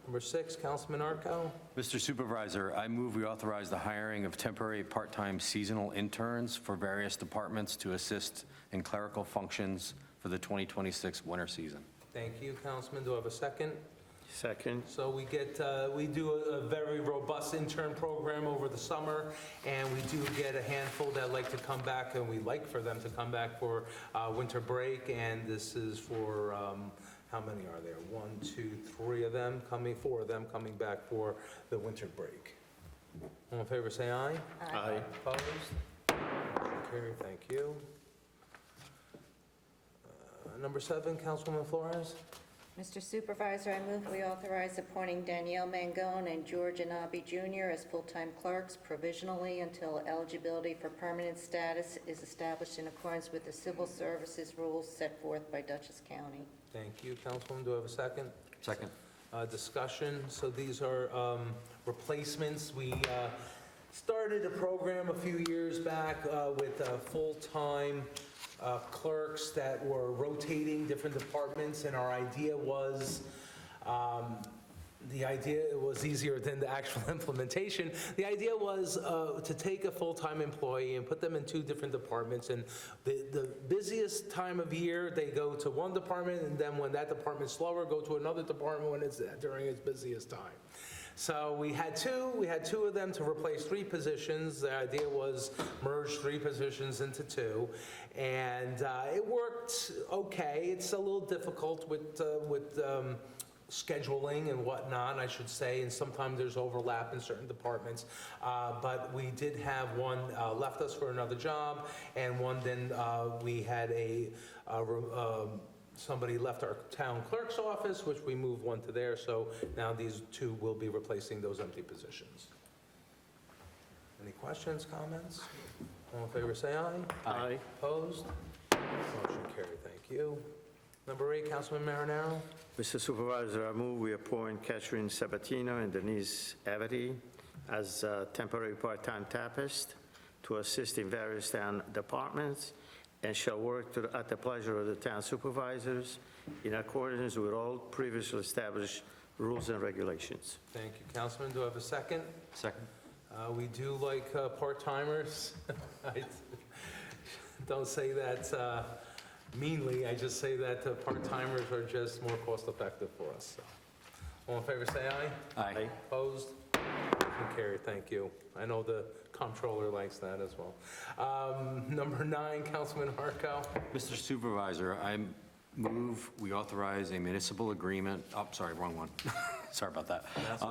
Speaker 1: Number 6, Councilman Arco.
Speaker 17: Mr. Supervisor, I move we authorize the hiring of temporary part-time seasonal interns for various departments to assist in clerical functions for the 2026 winter season.
Speaker 1: Thank you, Councilman. Do I have a second?
Speaker 16: Second.
Speaker 1: So we do a very robust intern program over the summer, and we do get a handful that like to come back, and we like for them to come back for winter break, and this is for, how many are there? 1, 2, 3 of them coming, 4 of them coming back for the winter break. All in favor, say aye.
Speaker 16: Aye.
Speaker 1: Opposed? Motion carried, thank you. Number 7, Councilwoman Flores.
Speaker 15: Mr. Supervisor, I move we authorize appointing Danielle Mangone and George Anabi Jr. as full-time clerks provisionally until eligibility for permanent status is established in accordance with the civil services rules set forth by Dutchess County.
Speaker 1: Thank you, Councilwoman. Do I have a second?
Speaker 17: Second.
Speaker 1: Discussion. So these are replacements. We started a program a few years back with full-time clerks that were rotating different departments, and our idea was, it was easier than the actual implementation. The idea was to take a full-time employee and put them in 2 different departments, and the busiest time of year, they go to one department, and then when that department's slower, go to another department when it's during its busiest time. So we had two of them to replace 3 positions. The idea was merge 3 positions into 2, and it worked okay. It's a little difficult with scheduling and whatnot, I should say, and sometimes there's overlap in certain departments. But we did have one left us for another job, and one then we had somebody left our town clerk's office, which we moved one to there, so now these 2 will be replacing those empty positions. Any questions, comments? All in favor, say aye.
Speaker 16: Aye.
Speaker 1: Opposed? Motion carried, thank you. Number 8, Councilman Marinaro.
Speaker 16: Mr. Supervisor, I move we appoint Catherine Sabatino and Denise Avity as temporary part-time typists to assist in various town departments and shall work at the pleasure of the town supervisors in accordance with all previously established rules and regulations.
Speaker 1: Thank you, Councilman. Do I have a second?
Speaker 17: Second.
Speaker 1: We do like part-timers. I don't say that meanly, I just say that part-timers are just more cost-effective for us. So. All in favor, say aye.
Speaker 17: Aye.
Speaker 1: Opposed? Motion carried, thank you. I know the comptroller likes that as well. Number 9, Councilman Harko.
Speaker 17: Mr. Supervisor, I move we authorize a municipal agreement, sorry, wrong one. Sorry about that.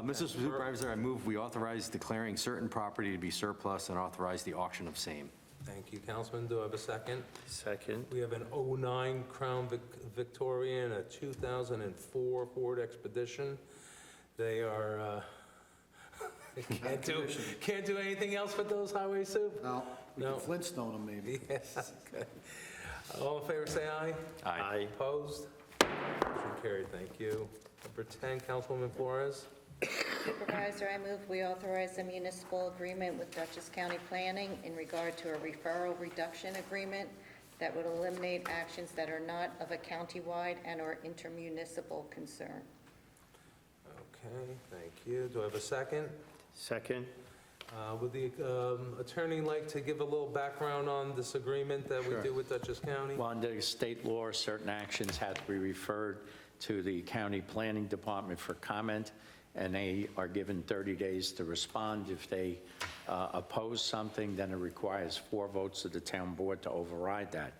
Speaker 17: Mr. Supervisor, I move we authorize declaring certain property to be surplus and authorize the auction of same.
Speaker 1: Thank you, Councilman. Do I have a second?
Speaker 16: Second.
Speaker 1: We have an 09 Crown Victoria and a 2004 Ford Expedition. They are, can't do anything else with those, Highway Soup?
Speaker 2: No, we
Speaker 1: No.
Speaker 2: can Flintstone them maybe.
Speaker 1: Yeah, okay. All in favor, say aye.
Speaker 16: Aye.
Speaker 1: Opposed? Motion carried, thank you. Number 10, Councilwoman Flores.
Speaker 15: Supervisor, I move we authorize a municipal agreement with Dutchess County Planning in regard to a referral reduction agreement that would eliminate actions that are not of a county-wide and/or intermunicipal concern.
Speaker 1: Okay, thank you. Do I have a second?
Speaker 16: Second.
Speaker 1: Would the attorney like to give a little background on this agreement that we
Speaker 5: Sure.
Speaker 1: do with Dutchess County?
Speaker 5: Well, under state law, certain actions have to be referred to the county planning department for comment, and they are given 30 days to respond. If they oppose something, then it requires 4 votes of the town board to override that.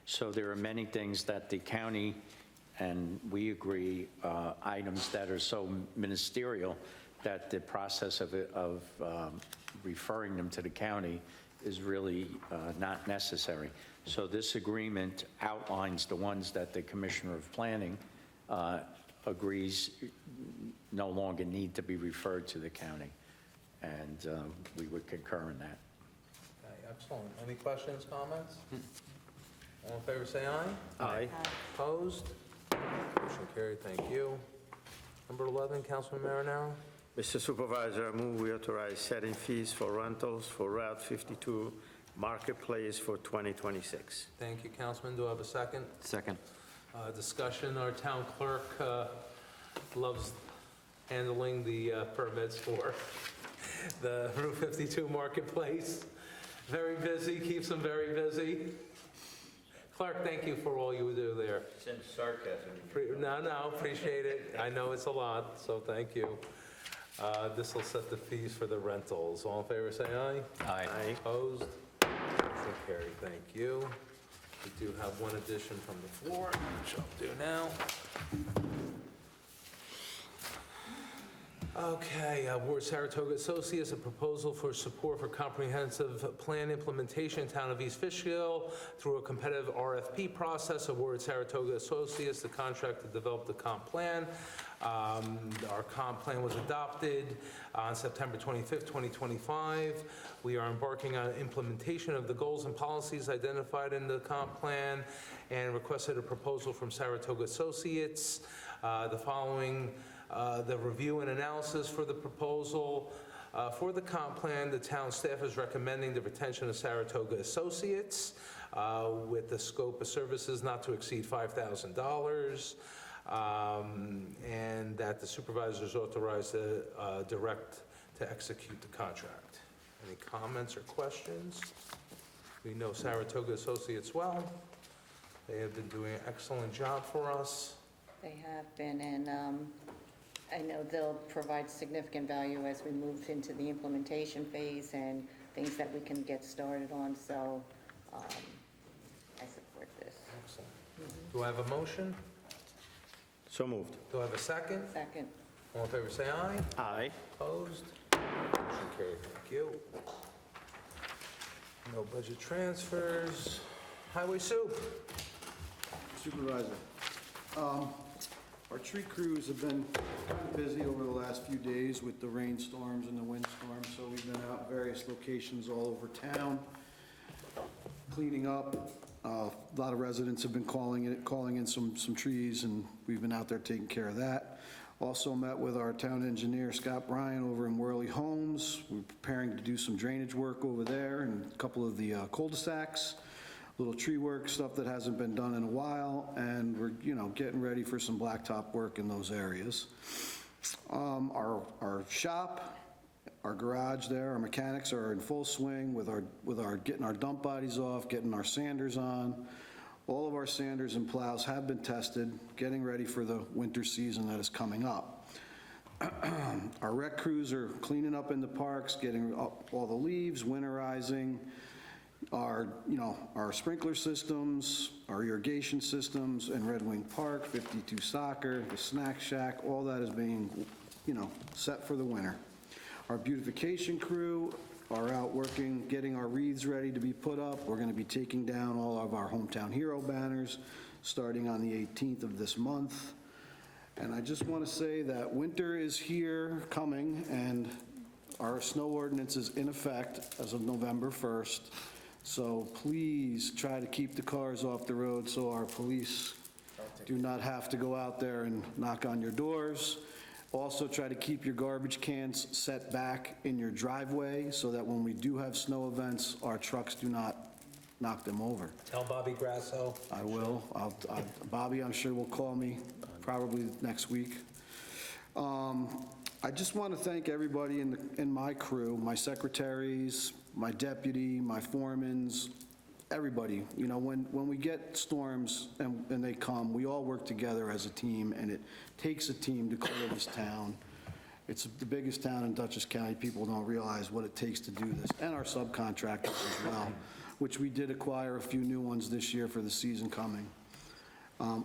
Speaker 5: So there are many things that the county, and we agree, items that are so ministerial that the process of referring them to the county is really not necessary. So this agreement outlines the ones that the Commissioner of Planning agrees no longer need to be referred to the county, and we would concur in that.
Speaker 1: Okay, excellent. Any questions, comments? All in favor, say aye.
Speaker 5: Aye.
Speaker 1: Opposed? Motion carried, thank you. Number 11, Councilman Marinaro.
Speaker 16: Mr. Supervisor, I move we authorize setting fees for rentals for Route 52 Marketplace for 2026.
Speaker 1: Thank you, Councilman. Do I have a second?
Speaker 17: Second.
Speaker 1: Discussion, our town clerk loves handling the permits for the Route 52 Marketplace. Very busy, keeps them very busy. Clerk, thank you for all you do there.
Speaker 5: Since sarcasm.
Speaker 1: No, appreciate it. I know it's a lot, so thank you. This will set the fees for the rentals. All in favor, say aye.
Speaker 5: Aye.
Speaker 1: Opposed? Motion carried, thank you. We do have one addition from the floor, which I'll do now. Okay, Ward Saratoga Associates, a proposal for support for comprehensive plan implementation in town of East Fishkill through a competitive RFP process. Ward Saratoga Associates, the contract to develop the comp plan. Our comp plan was adopted on September 25th, 2025. We are embarking on implementation of the goals and policies identified in the comp plan and requested a proposal from Saratoga Associates. The following the review and analysis for the proposal. For the comp plan, the town staff is recommending the retention of Saratoga Associates with the scope of services not to exceed $5,000, and that the supervisors authorized to direct to execute the contract. Any comments or questions? We know Saratoga Associates well. They have been doing an excellent job for us.
Speaker 15: They have been, and I know they'll provide significant value as we move into the implementation phase and things that we can get started on, so I support this.
Speaker 1: Excellent. Do I have a motion?
Speaker 16: So moved.
Speaker 1: Do I have a second?
Speaker 15: Second.
Speaker 1: All in favor, say aye.
Speaker 16: Aye.
Speaker 1: Opposed? Motion carried, thank you. No budget transfers. Highway soup.
Speaker 18: Supervisor, our tree crews have been kind of busy over the last few days with the rainstorms and the windstorms, so we've been out in various locations all over town, cleaning up. A lot of residents have been calling in some trees, and we've been out there taking care of that. Also met with our town engineer, Scott Bryan, over in Worley Homes. We're preparing to do some drainage work over there and a couple of the cul-de-sacs. Little tree work, stuff that hasn't been done in a while, and we're, getting ready for some blacktop work in those areas. Our shop, our garage there, our mechanics are in full swing with our getting our dump bodies off, getting our sanders on. All of our sanders and plows have been tested, getting ready for the winter season that is coming up. Our rec crews are cleaning up in the parks, getting up all the leaves, winterizing. Our sprinkler systems, our irrigation systems in Red Wing Park, 52 Soccer, the Snack Shack, all that is being, set for the winter. Our beautification crew are out working, getting our wreaths ready to be put up. We're going to be taking down all of our Hometown Hero banners starting on the 18th of this month. And I just want to say that winter is here, coming, and our snow ordinance is in effect as of November 1st. So please try to keep the cars off the road so our police do not have to go out there and knock on your doors. Also try to keep your garbage cans set back in your driveway so that when we do have snow events, our trucks do not knock them over.
Speaker 1: Tell Bobby Grasso.
Speaker 18: I will. Bobby, I'm sure, will call me probably next week. I just want to thank everybody in my crew, my secretaries, my deputy, my foremans, everybody. You know, when we get storms and they come, we all work together as a team, and it takes a team to clear this town. It's the biggest town in Dutchess County. People don't realize what it takes to do this, and our subcontractors as well, which we did acquire a few new ones this year for the season coming.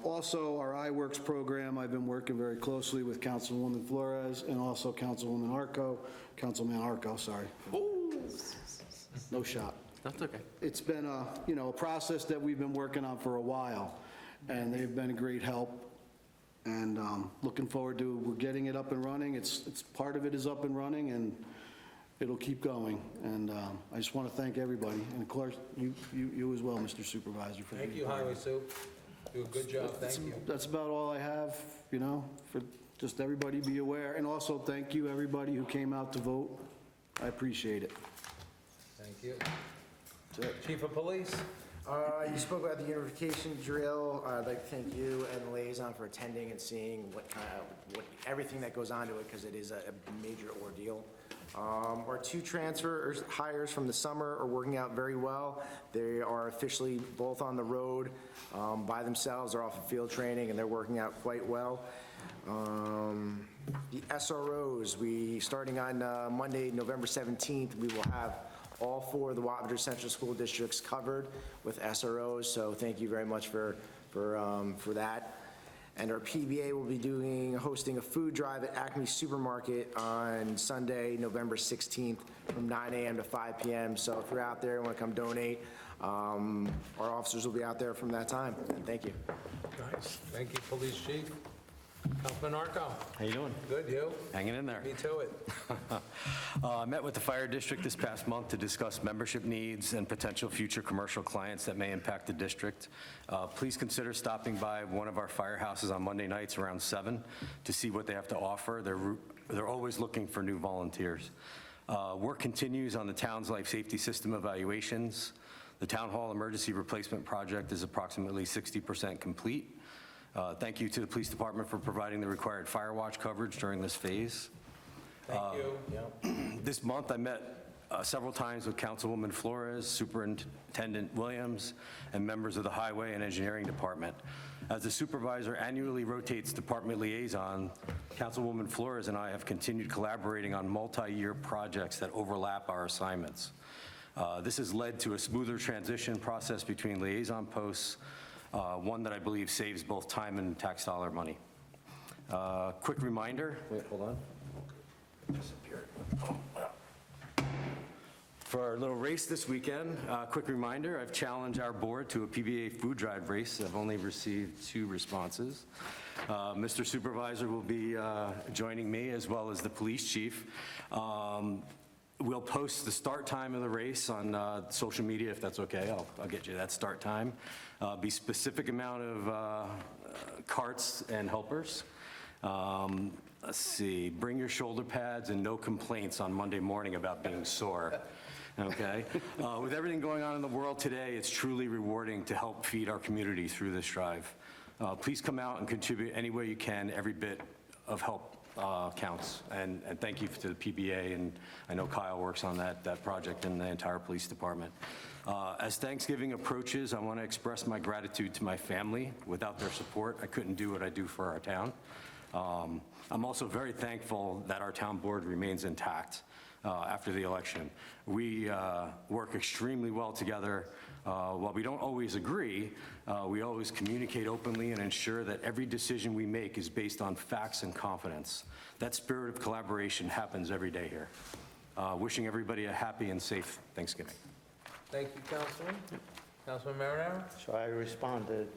Speaker 18: Also, our iWorks program, I've been working very closely with Councilwoman Flores and also Councilman Arco, sorry. No shot.
Speaker 17: That's okay.
Speaker 18: It's been a process that we've been working on for a while, and they've been a great help. And looking forward to, we're getting it up and running. It's part of it is up and running, and it'll keep going. And I just want to thank everybody, and of course, you as well, Mr. Supervisor. For
Speaker 1: Thank
Speaker 18: being
Speaker 1: you,
Speaker 18: part of
Speaker 1: Highway
Speaker 18: it.
Speaker 1: Soup. Do a good job, thank you.
Speaker 18: That's about all I have, for just everybody be aware. And also, thank you, everybody who came out to vote. I appreciate it.
Speaker 1: Thank you.
Speaker 13: That's it.
Speaker 1: Chief of Police?
Speaker 13: You spoke about the unification drill. I'd like to thank you and the liaison for attending and seeing everything that goes on to it, because it is a major ordeal. Our 2 transfer hires from the summer are working out very well. They are officially both on the road by themselves. They're off of field training, and they're working out quite well. The SROs, starting on Monday, November 17th, we will have all 4 of the Wappinger Central School Districts covered with SROs, so thank you very much for that. And our PBA will be hosting a food drive at Acme Supermarket on Sunday, November 16th, from 9 a.m. to 5 p.m. So if you're out there and want to come donate, our officers will be out there from that time. And thank you.
Speaker 1: Nice. Thank you, Police Chief. Councilman Arco?
Speaker 17: How you doing?
Speaker 1: Good, you?
Speaker 17: Hanging in there.
Speaker 1: Me to it.
Speaker 17: I met with the fire district this past month to discuss membership needs and potential future commercial clients that may impact the district. Please consider stopping by one of our firehouses on Monday nights around 7 to see what they have to offer. They're always looking for new volunteers. Work continues on the town's life safety system evaluations. The Town Hall Emergency Replacement Project is approximately 60% complete. Thank you to the police department for providing the required fire watch coverage during this phase.
Speaker 1: Thank you.
Speaker 17: This month, I met several times with Councilwoman Flores, Superintendent Williams, and members of the Highway and Engineering Department. As the supervisor annually rotates department liaison, Councilwoman Flores and I have continued collaborating on multi-year projects that overlap our assignments. This has led to a smoother transition process between liaison posts, one that I believe saves both time and tax dollar money. Quick reminder, wait, hold on. Disappeared. For our little race this weekend, quick reminder, I've challenged our board to a PBA food drive race. I've only received 2 responses. Mr. Supervisor will be joining me, as well as the police chief. We'll post the start time of the race on social media, if that's okay. I'll get you that start time. Be specific amount of carts and helpers. Let's see, bring your shoulder pads and no complaints on Monday morning about being sore. Okay? With everything going on in the world today, it's truly rewarding to help feed our community through this drive. Please come out and contribute any way you can. Every bit of help counts. And thank you to the PBA, and I know Kyle works on that project and the entire police department. As Thanksgiving approaches, I want to express my gratitude to my family. Without their support, I couldn't do what I do for our town. I'm also very thankful that our town board remains intact after the election. We work extremely well together. While we don't always agree, we always communicate openly and ensure that every decision we make is based on facts and confidence. That spirit of collaboration happens every day here. Wishing everybody a happy and safe Thanksgiving.
Speaker 1: Thank you, Councilman. Councilman Marinaro?
Speaker 16: So I responded.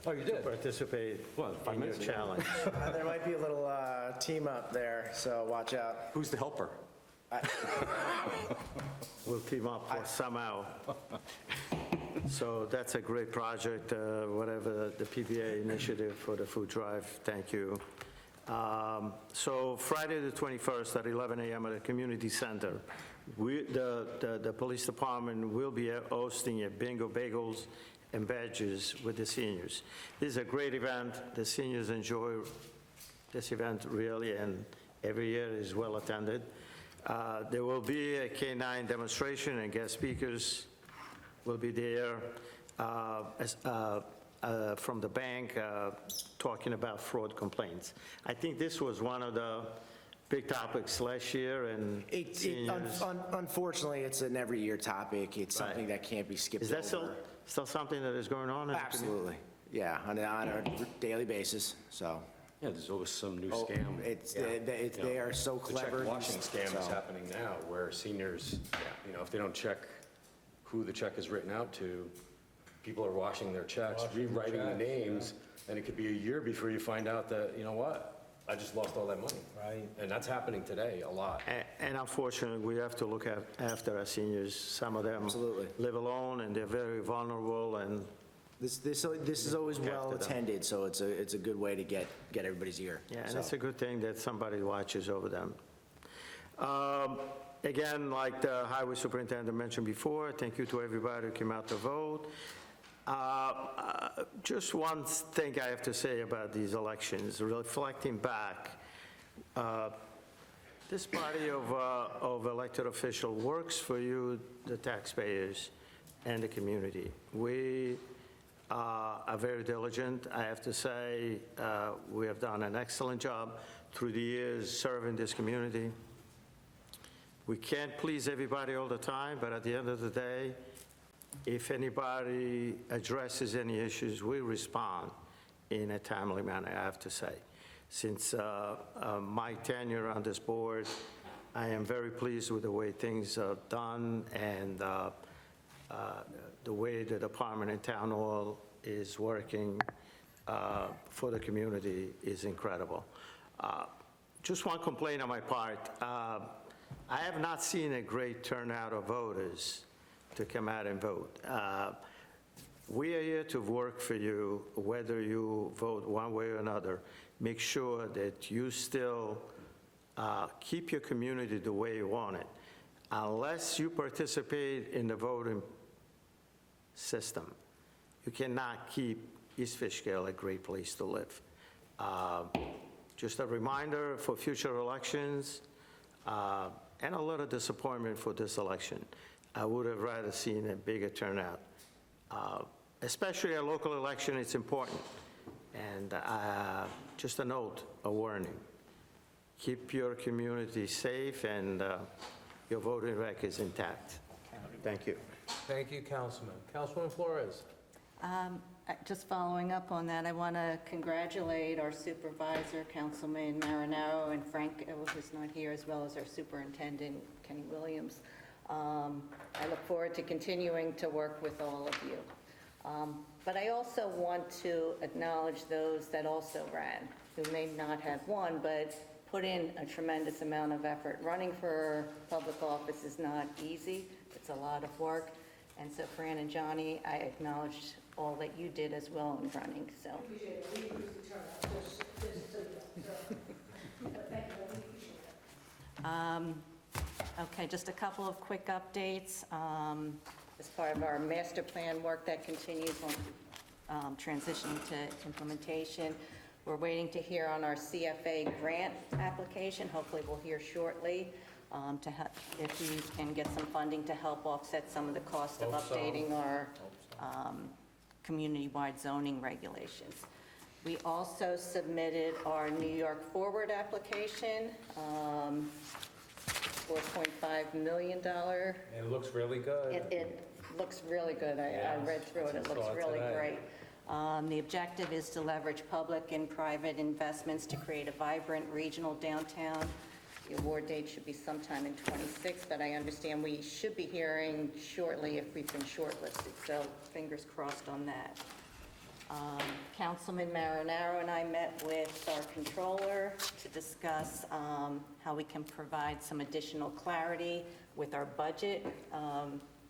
Speaker 1: Oh, you did?
Speaker 16: Participate in your challenge.
Speaker 13: There might be a little team up there, so watch out.
Speaker 17: Who's the helper?
Speaker 16: We'll team up somehow. So that's a great project, whatever the PBA initiative for the food drive. Thank you. So Friday the 21st at 11 a.m. at the community center, the police department will be hosting a bingo bagels and badges with the seniors. This is a great event. The seniors enjoy this event really, and every year is well attended. There will be a K-9 demonstration, and guest speakers will be there from the bank talking about fraud complaints. I think this was one of the big topics last year, and seniors.
Speaker 13: Unfortunately, it's an every year topic. It's something that can't be skipped
Speaker 16: Is that
Speaker 13: over.
Speaker 16: still something that is going on? in the community?
Speaker 13: Absolutely, yeah, on a daily basis, so.
Speaker 17: Yeah, there's always some new
Speaker 13: Oh,
Speaker 17: scam.
Speaker 13: they are so
Speaker 17: The
Speaker 13: clever.
Speaker 17: check washing scam is
Speaker 13: so.
Speaker 17: happening now, where seniors, if they don't check who the check is written out to, people are washing their checks, rewriting the names, and it could be a year before you find out that, you know what, I just lost all that money.
Speaker 1: Right.
Speaker 17: And that's happening today a lot.
Speaker 16: And unfortunately, we have to look after our seniors. Some of them live alone, and they're very vulnerable, and
Speaker 13: This is always
Speaker 16: Look
Speaker 13: well
Speaker 16: after them.
Speaker 13: attended, so it's a good way to get everybody's ear.
Speaker 16: yeah, and
Speaker 13: So.
Speaker 16: it's a good thing that somebody watches over them. Again, like the highway superintendent mentioned before, thank you to everybody who came out to vote. Just one thing I have to say about these elections, reflecting back, this body of elected official works for you, the taxpayers, and the community. We are very diligent. I have to say, we have done an excellent job through the years serving this community. We can't please everybody all the time, but at the end of the day, if anybody addresses any issues, we respond in a timely manner, I have to say. Since my tenure on this board, I am very pleased with the way things are done, and the way the department and town hall is working for the community is incredible. Just one complaint on my part. I have not seen a great turnout of voters to come out and vote. We are here to work for you, whether you vote one way or another. Make sure that you still keep your community the way you want it. Unless you participate in the voting system, you cannot keep East Fishkill a great place to live. Just a reminder for future elections, and a little disappointment for this election. I would have rather seen a bigger turnout. Especially a local election, it's important. And just a note, a warning. Keep your community safe and your voting records intact. Thank you.
Speaker 1: Thank you, Councilman. Councilwoman Flores.
Speaker 15: Just following up on that, I want to congratulate our supervisor, Councilman Marinaro, and Frank, who's not here, as well as our superintendent, Kenny Williams. I look forward to continuing to work with all of you. But I also want to acknowledge those that also ran, who may not have won, but put in a tremendous amount of effort. Running for public office is not easy. It's a lot of work. And so Fran and Johnny, I acknowledge all that you did as well in running, so. Okay, just a couple of quick updates. As part of our master plan work that continues on transitioning to implementation, we're waiting to hear on our CFA grant application. Hopefully we'll hear shortly if we can get some funding to help offset some of the cost of updating our community-wide zoning regulations. We also submitted our New York Forward application, $4.5 million.
Speaker 1: It looks really good.
Speaker 15: It looks really good. I read through it. It looks really great. The objective is to leverage public and private investments to create a vibrant regional downtown. The award date should be sometime in '26, but I understand we should be hearing shortly if we've been shortlisted, so fingers crossed on that. Councilman Marinaro and I met with our controller to discuss how we can provide some additional clarity with our budget.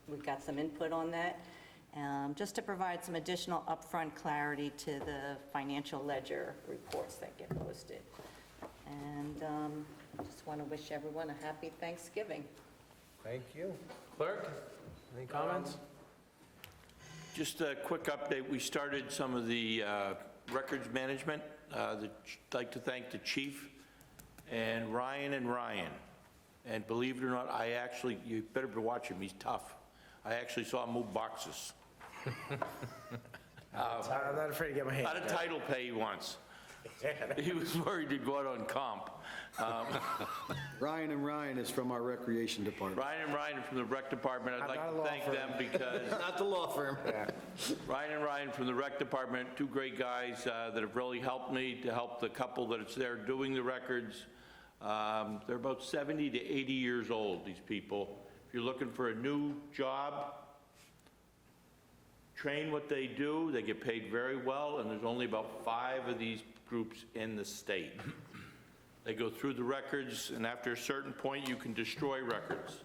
Speaker 15: We've got some input on that, just to provide some additional upfront clarity to the financial ledger reports that get posted. And I just want to wish everyone a happy Thanksgiving.
Speaker 1: Thank you. Clerk, any comments?
Speaker 2: Just a quick update. We started some of the records management. I'd like to thank the chief and Ryan and Ryan. And believe it or not, you better be watching him, he's tough. I actually saw him move boxes.
Speaker 13: I'm not afraid to get my hands
Speaker 2: Not a title pay once. He was worried to go out on comp.
Speaker 18: Ryan and Ryan is from our recreation department.
Speaker 2: Ryan and Ryan from the rec department, I'd like
Speaker 13: not a
Speaker 2: to
Speaker 13: law
Speaker 2: thank
Speaker 13: firm.
Speaker 2: them because
Speaker 13: Not the law firm.
Speaker 2: Ryan and Ryan from the rec department, two great guys that have really helped me to help the couple that's there doing the records. They're about 70 to 80 years old, these people. If you're looking for a new job, train what they do. They get paid very well, and there's only about 5 of these groups in the state. They go through the records, and after a certain point, you can destroy records.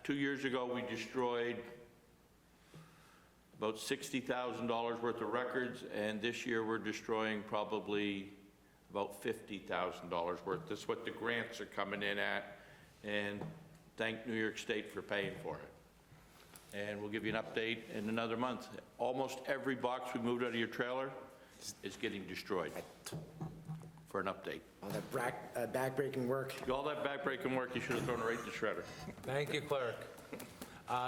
Speaker 2: 2 years ago, we destroyed about $60,000 worth of records, and this year we're destroying probably about $50,000 worth. That's what the grants are coming in at, and thank New York State for paying for it. And we'll give you an update in another month. Almost every box we moved out of your trailer is getting destroyed for an update.
Speaker 13: All that back-breaking work.
Speaker 2: All that back-breaking work, you should have thrown it right in the shredder.
Speaker 1: Thank you, Clerk.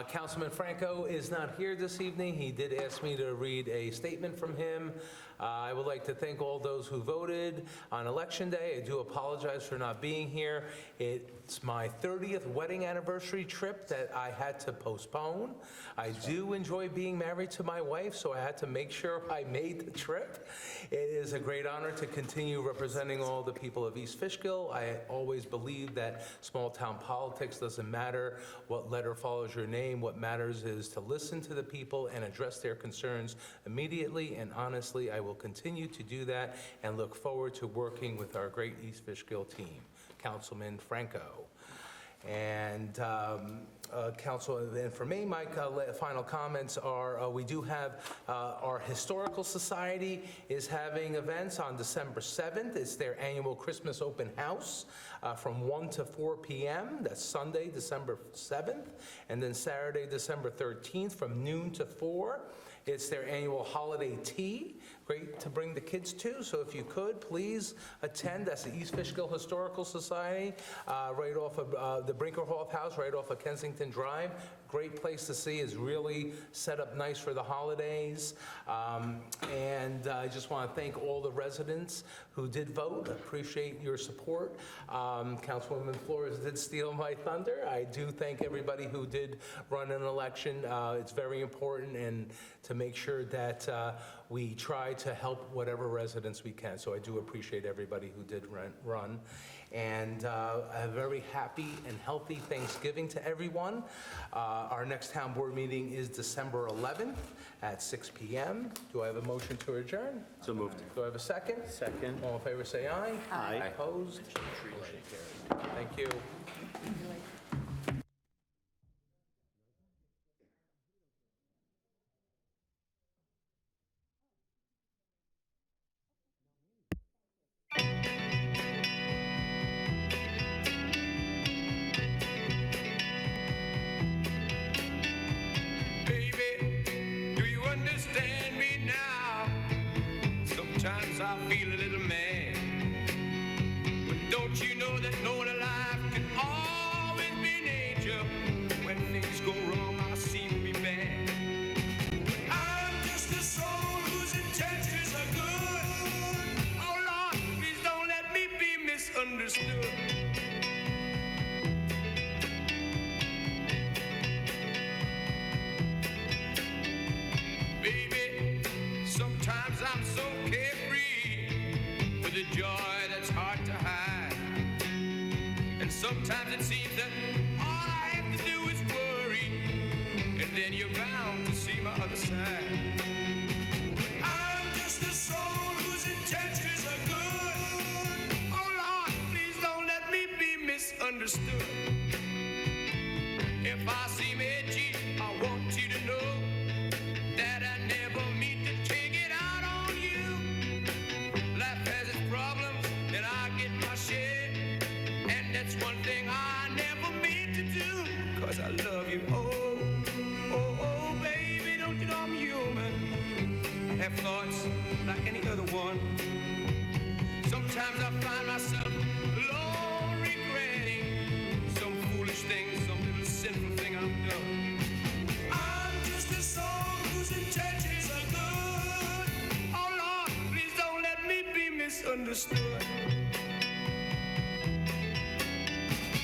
Speaker 1: Councilman Franco is not here this evening. He did ask me to read a statement from him. I would like to thank all those who voted on Election Day. I do apologize for not being here. It's my 30th wedding anniversary trip that I had to postpone. I do enjoy being married to my wife, so I had to make sure I made the trip. It is a great honor to continue representing all the people of East Fishkill. I always believe that small-town politics doesn't matter what letter follows your name. What matters is to listen to the people and address their concerns immediately, and honestly, I will continue to do that and look forward to working with our great East Fishkill team. Councilman Franco. And for me, my final comments are, we do have our Historical Society is having events on December 7th. It's their annual Christmas open house from 1 to 4 p.m. That's Sunday, December 7th. And then Saturday, December 13th from noon to 4. It's their annual holiday tea. Great to bring the kids to, so if you could, please attend. That's the East Fishkill Historical Society, right off of the Brinkerhoff House, right off of Kensington Drive. Great place to see. It's really set up nice for the holidays. And I just want to thank all the residents who did vote. Appreciate your support. Councilwoman Flores did steal my thunder. I do thank everybody who did run an election. It's very important and to make sure that we try to help whatever residents we can. So I do appreciate everybody who did run. And a very happy and healthy Thanksgiving to everyone. Our next town board meeting is December 11th at 6 p.m. Do I have a motion to adjourn?
Speaker 16: So moved.
Speaker 1: Do I have a second?
Speaker 16: Second.
Speaker 1: All in favor, say aye.
Speaker 16: Aye.
Speaker 1: Opposed? Motion carried. Thank you.
Speaker 19: Sometimes I feel a little mad, but don't you know that no one alive can always be an angel? When things go wrong, I seem to be bad. I'm just a soul whose intentions are good. Oh Lord, please don't let me be misunderstood. Baby, sometimes I'm so carefree with a joy that's hard to hide. And sometimes it seems that all I have to do is worry, and then you're bound to see my other side. I'm just a soul whose intentions are good. Oh Lord, please don't let me be misunderstood. If I seem edgy, I want you to know that I never mean to take it out on you. Life has its problems, and I get my share. And that's one thing I never mean to do, 'cause I love you. Oh, oh, oh, baby, don't you know I'm human? I have thoughts like any other one. Sometimes sometimes I find myself alone regretting some foolish thing, some little sinful thing I've done. I'm just a soul whose intentions are good. Oh Lord, please don't let me be misunderstood.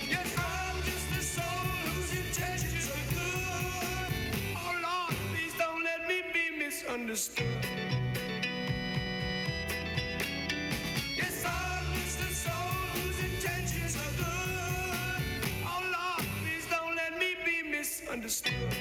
Speaker 19: Yes, I'm just a soul whose intentions are good. Oh Lord, please don't let me be misunderstood. Yes, I'm just a soul whose intentions are good. Oh Lord, please don't let me be misunderstood.